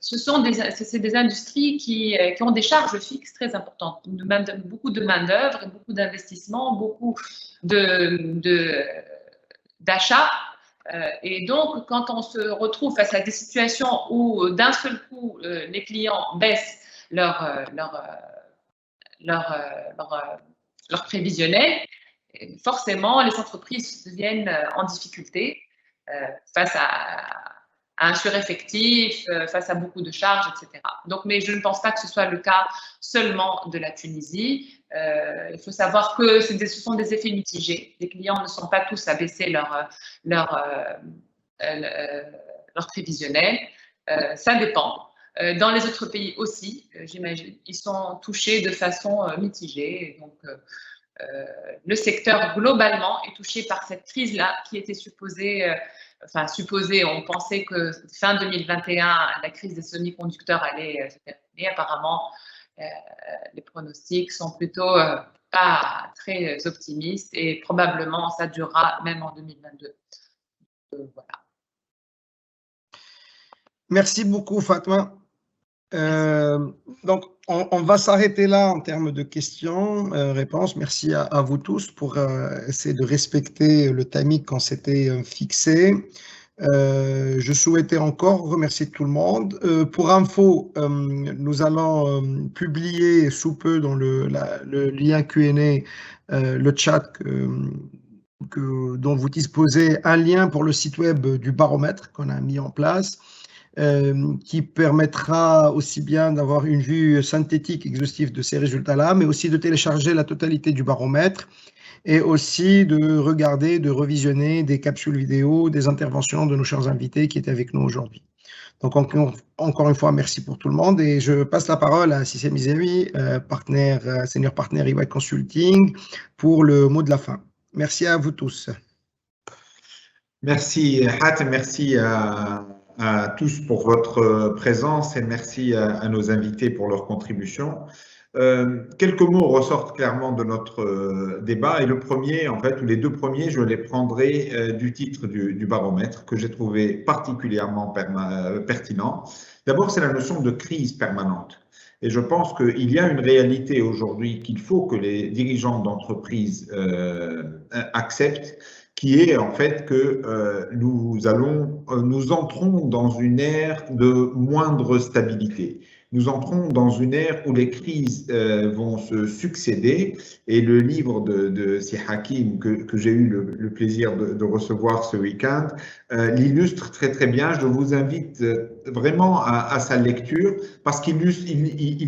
c'est des industries qui ont des charges fixes très importantes, beaucoup de main-d'œuvre, beaucoup d'investissements, beaucoup d'achats. Et donc, quand on se retrouve face à des situations où d'un seul coup, les clients baissent leur prévisionnel, forcément, les entreprises deviennent en difficulté face à un sureffectif, face à beaucoup de charges, etc. Donc, mais je ne pense pas que ce soit le cas seulement de la Tunisie. Il faut savoir que ce sont des effets mitigés. Les clients ne sont pas tous à baisser leur prévisionnel. Ça dépend. Dans les autres pays aussi, j'imagine, ils sont touchés de façon mitigée. Donc, le secteur globalement est touché par cette crise-là qui était supposée, on pensait que fin 2021, la crise des semi-conducteurs allait se terminer. Apparemment, les pronostics sont plutôt pas très optimiste et probablement ça durera même en 2022. Voilà. Merci beaucoup, Fatma. Donc, on va s'arrêter là en termes de questions, réponses. Merci à vous tous pour essayer de respecter le timing qu'on s'était fixé. Je souhaitais encore remercier tout le monde. Pour info, nous allons publier sous peu dans le lien Q&A, le chat dont vous disposez, un lien pour le site web du baromètre qu'on a mis en place, qui permettra aussi bien d'avoir une vue synthétique, exhaustive de ces résultats-là, mais aussi de télécharger la totalité du baromètre et aussi de regarder, de revisionner des capsules vidéo, des interventions de nos chers invités qui étaient avec nous aujourd'hui. Donc, encore une fois, merci pour tout le monde et je passe la parole à Sissé Misewi, senior partner EY Consulting, pour le mot de la fin. Merci à vous tous. Merci, Hatem, merci à tous pour votre présence et merci à nos invités pour leur contribution. Quelques mots ressortent clairement de notre débat et le premier, en fait, ou les deux premiers, je les prendrai du titre du baromètre que j'ai trouvé particulièrement pertinent. D'abord, c'est la notion de crise permanente. Et je pense qu'il y a une réalité aujourd'hui qu'il faut que les dirigeants d'entreprise acceptent, qui est en fait que nous entrons dans une ère de moindre stabilité. Nous entrons dans une ère où les crises vont se succéder et le livre de Si Hakim que j'ai eu le plaisir de recevoir ce week-end l'illustre très bien. Je vous invite vraiment à sa lecture parce qu'il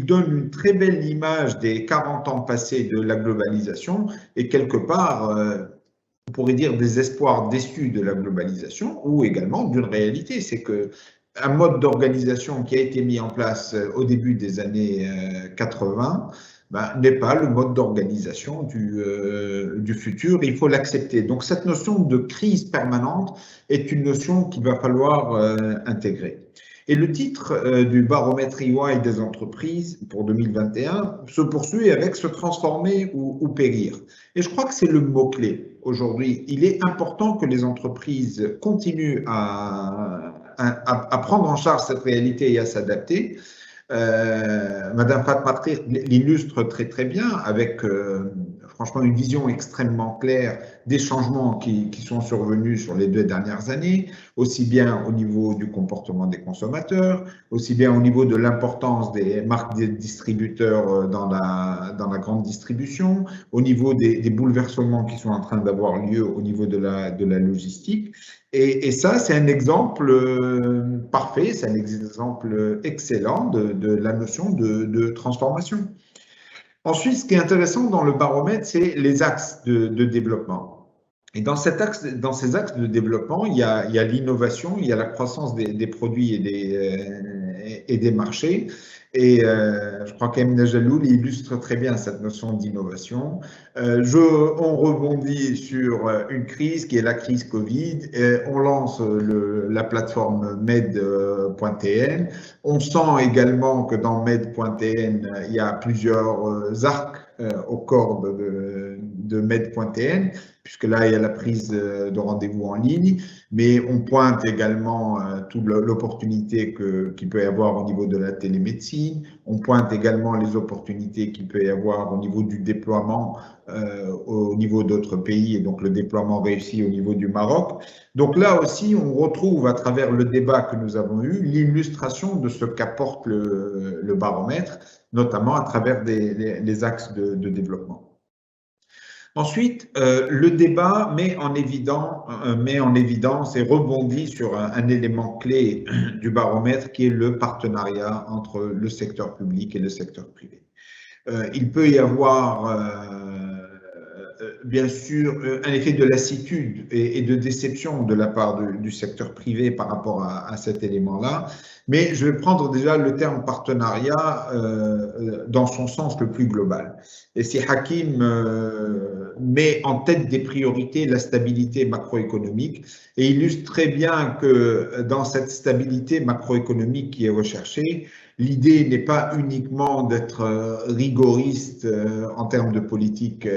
donne une très belle image des 40 ans passés de la globalisation et quelque part on pourrait dire des espoirs déçus de la globalisation ou également d'une réalité, c'est que un mode d'organisation qui a été mis en place au début des années 80 n'est pas le mode d'organisation du futur. Il faut l'accepter. Donc cette notion de crise permanente est une notion qu'il va falloir intégrer. Et le titre du baromètre EY des entreprises pour 2021 se poursuit avec se transformer ou périr. Et je crois que c'est le mot-clé aujourd'hui. Il est important que les entreprises continuent à prendre en charge cette réalité et à s'adapter. Madame Fatma l'illustre très bien avec franchement une vision extrêmement claire des changements qui sont survenus sur les 2 dernières années, aussi bien au niveau du comportement des consommateurs, aussi bien au niveau de l'importance des marques des distributeurs dans la grande distribution, au niveau des bouleversements qui sont en train d'avoir lieu au niveau de la logistique. Et ça, c'est un exemple parfait, c'est un exemple excellent de la notion de transformation. Ensuite, ce qui est intéressant dans le baromètre, c'est les axes de développement. Et dans ces axes de développement, il y a l'innovation, il y a la croissance des produits et des marchés. Et je crois qu'Emine Jaloul illustre très bien cette notion d'innovation. On rebondit sur une crise qui est la crise Covid. On lance la plateforme med.tn. On sent également que dans med.tn, il y a plusieurs arcs au corps de med.tn, puisque là, il y a la prise de rendez-vous en ligne, mais on pointe également toute l'opportunité qu'il peut y avoir au niveau de la télémédecine, on pointe également les opportunités qu'il peut y avoir au niveau du déploiement au niveau d'autres pays, et donc le déploiement réussi au niveau du Maroc. Donc là aussi, on retrouve à travers le débat que nous avons eu l'illustration de ce qu'apporte le baromètre, notamment à travers les axes de développement. Ensuite, le débat met en évidence et rebondit sur un élément clé du baromètre qui est le partenariat entre le secteur public et le secteur privé. Il peut y avoir bien sûr un effet de lassitude et de déception de la part du secteur privé par rapport à cet élément-là. Mais je vais prendre déjà le terme partenariat dans son sens le plus global. Et si Hakim met en tête des priorités la stabilité macroéconomique et illustre très bien que dans cette stabilité macroéconomique qui est recherchée, l'idée n'est pas uniquement d'être rigoriste en termes de politique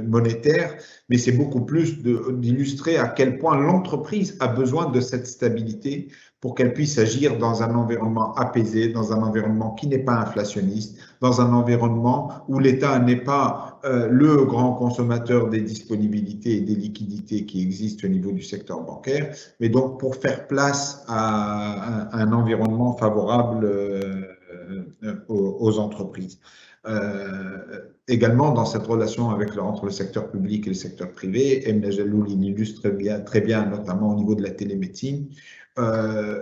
monétaire, mais c'est beaucoup plus d'illustrer à quel point l'entreprise a besoin de cette stabilité pour qu'elle puisse agir dans un environnement apaisé, dans un environnement qui n'est pas inflationniste, dans un environnement où l'État n'est pas le grand consommateur des disponibilités et des liquidités qui existent au niveau du secteur bancaire, mais donc pour faire place à un environnement favorable aux entreprises. Également, dans cette relation entre le secteur public et le secteur privé, Emna Jalloul illustre très bien, notamment au niveau de la télémédecine.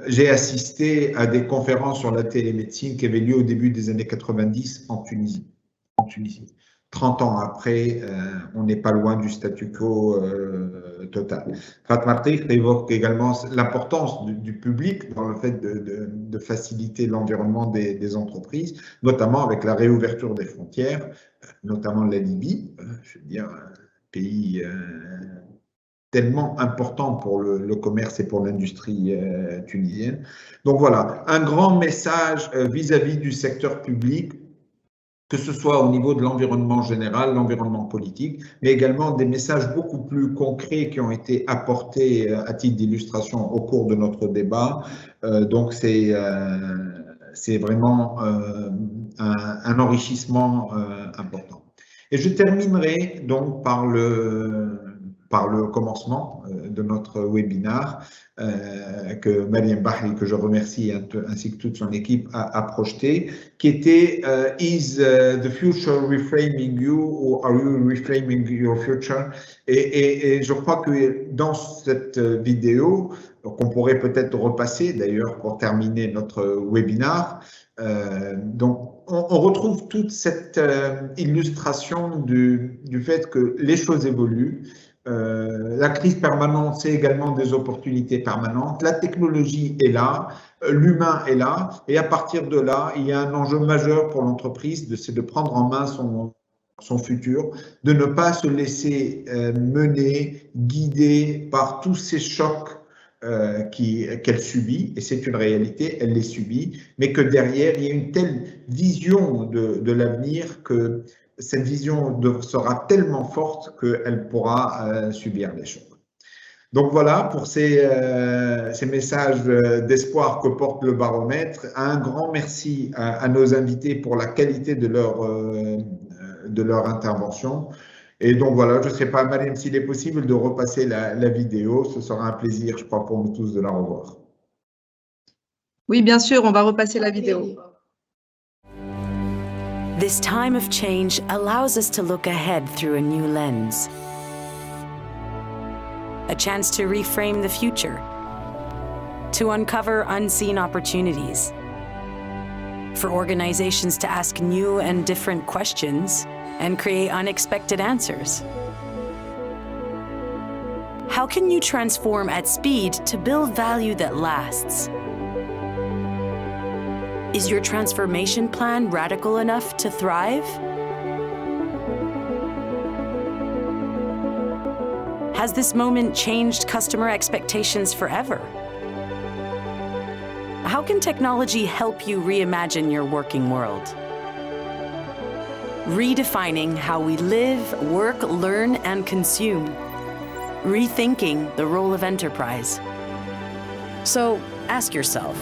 J'ai assisté à des conférences sur la télémédecine qui avaient lieu au début des années 90 en Tunisie. 30 ans après, on n'est pas loin du statu quo total. Fatma Rtif évoque également l'importance du public dans le fait de faciliter l'environnement des entreprises, notamment avec la réouverture des frontières, notamment la Libye, je veux dire, un pays tellement important pour le commerce et pour l'industrie tunisienne. Donc voilà, un grand message vis-à-vis du secteur public, que ce soit au niveau de l'environnement général, l'environnement politique, mais également des messages beaucoup plus concrets qui ont été apportés à titre d'illustration au cours de notre débat. Donc c'est vraiment un enrichissement important. Et je terminerai donc par le commencement de notre webinaire que Mariam Bahri, que je remercie, ainsi que toute son équipe, a projeté, qui était Is the future reframing you or are you reframing your future? Et je crois que dans cette vidéo, qu'on pourrait peut-être repasser d'ailleurs pour terminer notre webinaire, donc on retrouve toute cette illustration du fait que les choses évoluent. La crise permanente, c'est également des opportunités permanentes. La technologie est là, l'humain est là, et à partir de là, il y a un enjeu majeur pour l'entreprise, c'est de prendre en main son futur, de ne pas se laisser mener, guider par tous ces chocs qu'elle subit, et c'est une réalité, elle les subit, mais que derrière, il y a une telle vision de l'avenir que cette vision sera tellement forte qu'elle pourra subir les chocs. Donc voilà pour ces messages d'espoir que porte le baromètre. Un grand merci à nos invités pour la qualité de leur intervention. Et donc voilà, je ne sais pas, Mariam, s'il est possible de repasser la vidéo. Ce sera un plaisir, je crois, pour nous tous de la revoir. Oui, bien sûr, on va repasser la vidéo. This time of change allows us to look ahead through a new lens. A chance to reframe the future, to uncover unseen opportunities, for organizations to ask new and different questions and create unexpected answers. How can you transform at speed to build value that lasts? Is your transformation plan radical enough to thrive? Has this moment changed customer expectations forever? How can technology help you reimagine your working world? Redefining how we live, work, learn, and consume. Rethinking the role of enterprise. So ask yourself,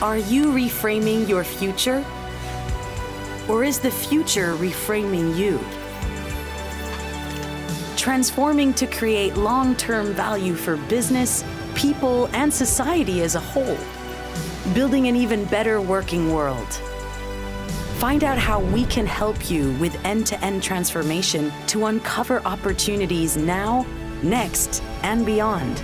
are you reframing your future? Or is the future reframing you? Transforming to create long-term value for business, people, and society as a whole. Building an even better working world. Find out how we can help you with end-to-end transformation to uncover opportunities now, next, and beyond.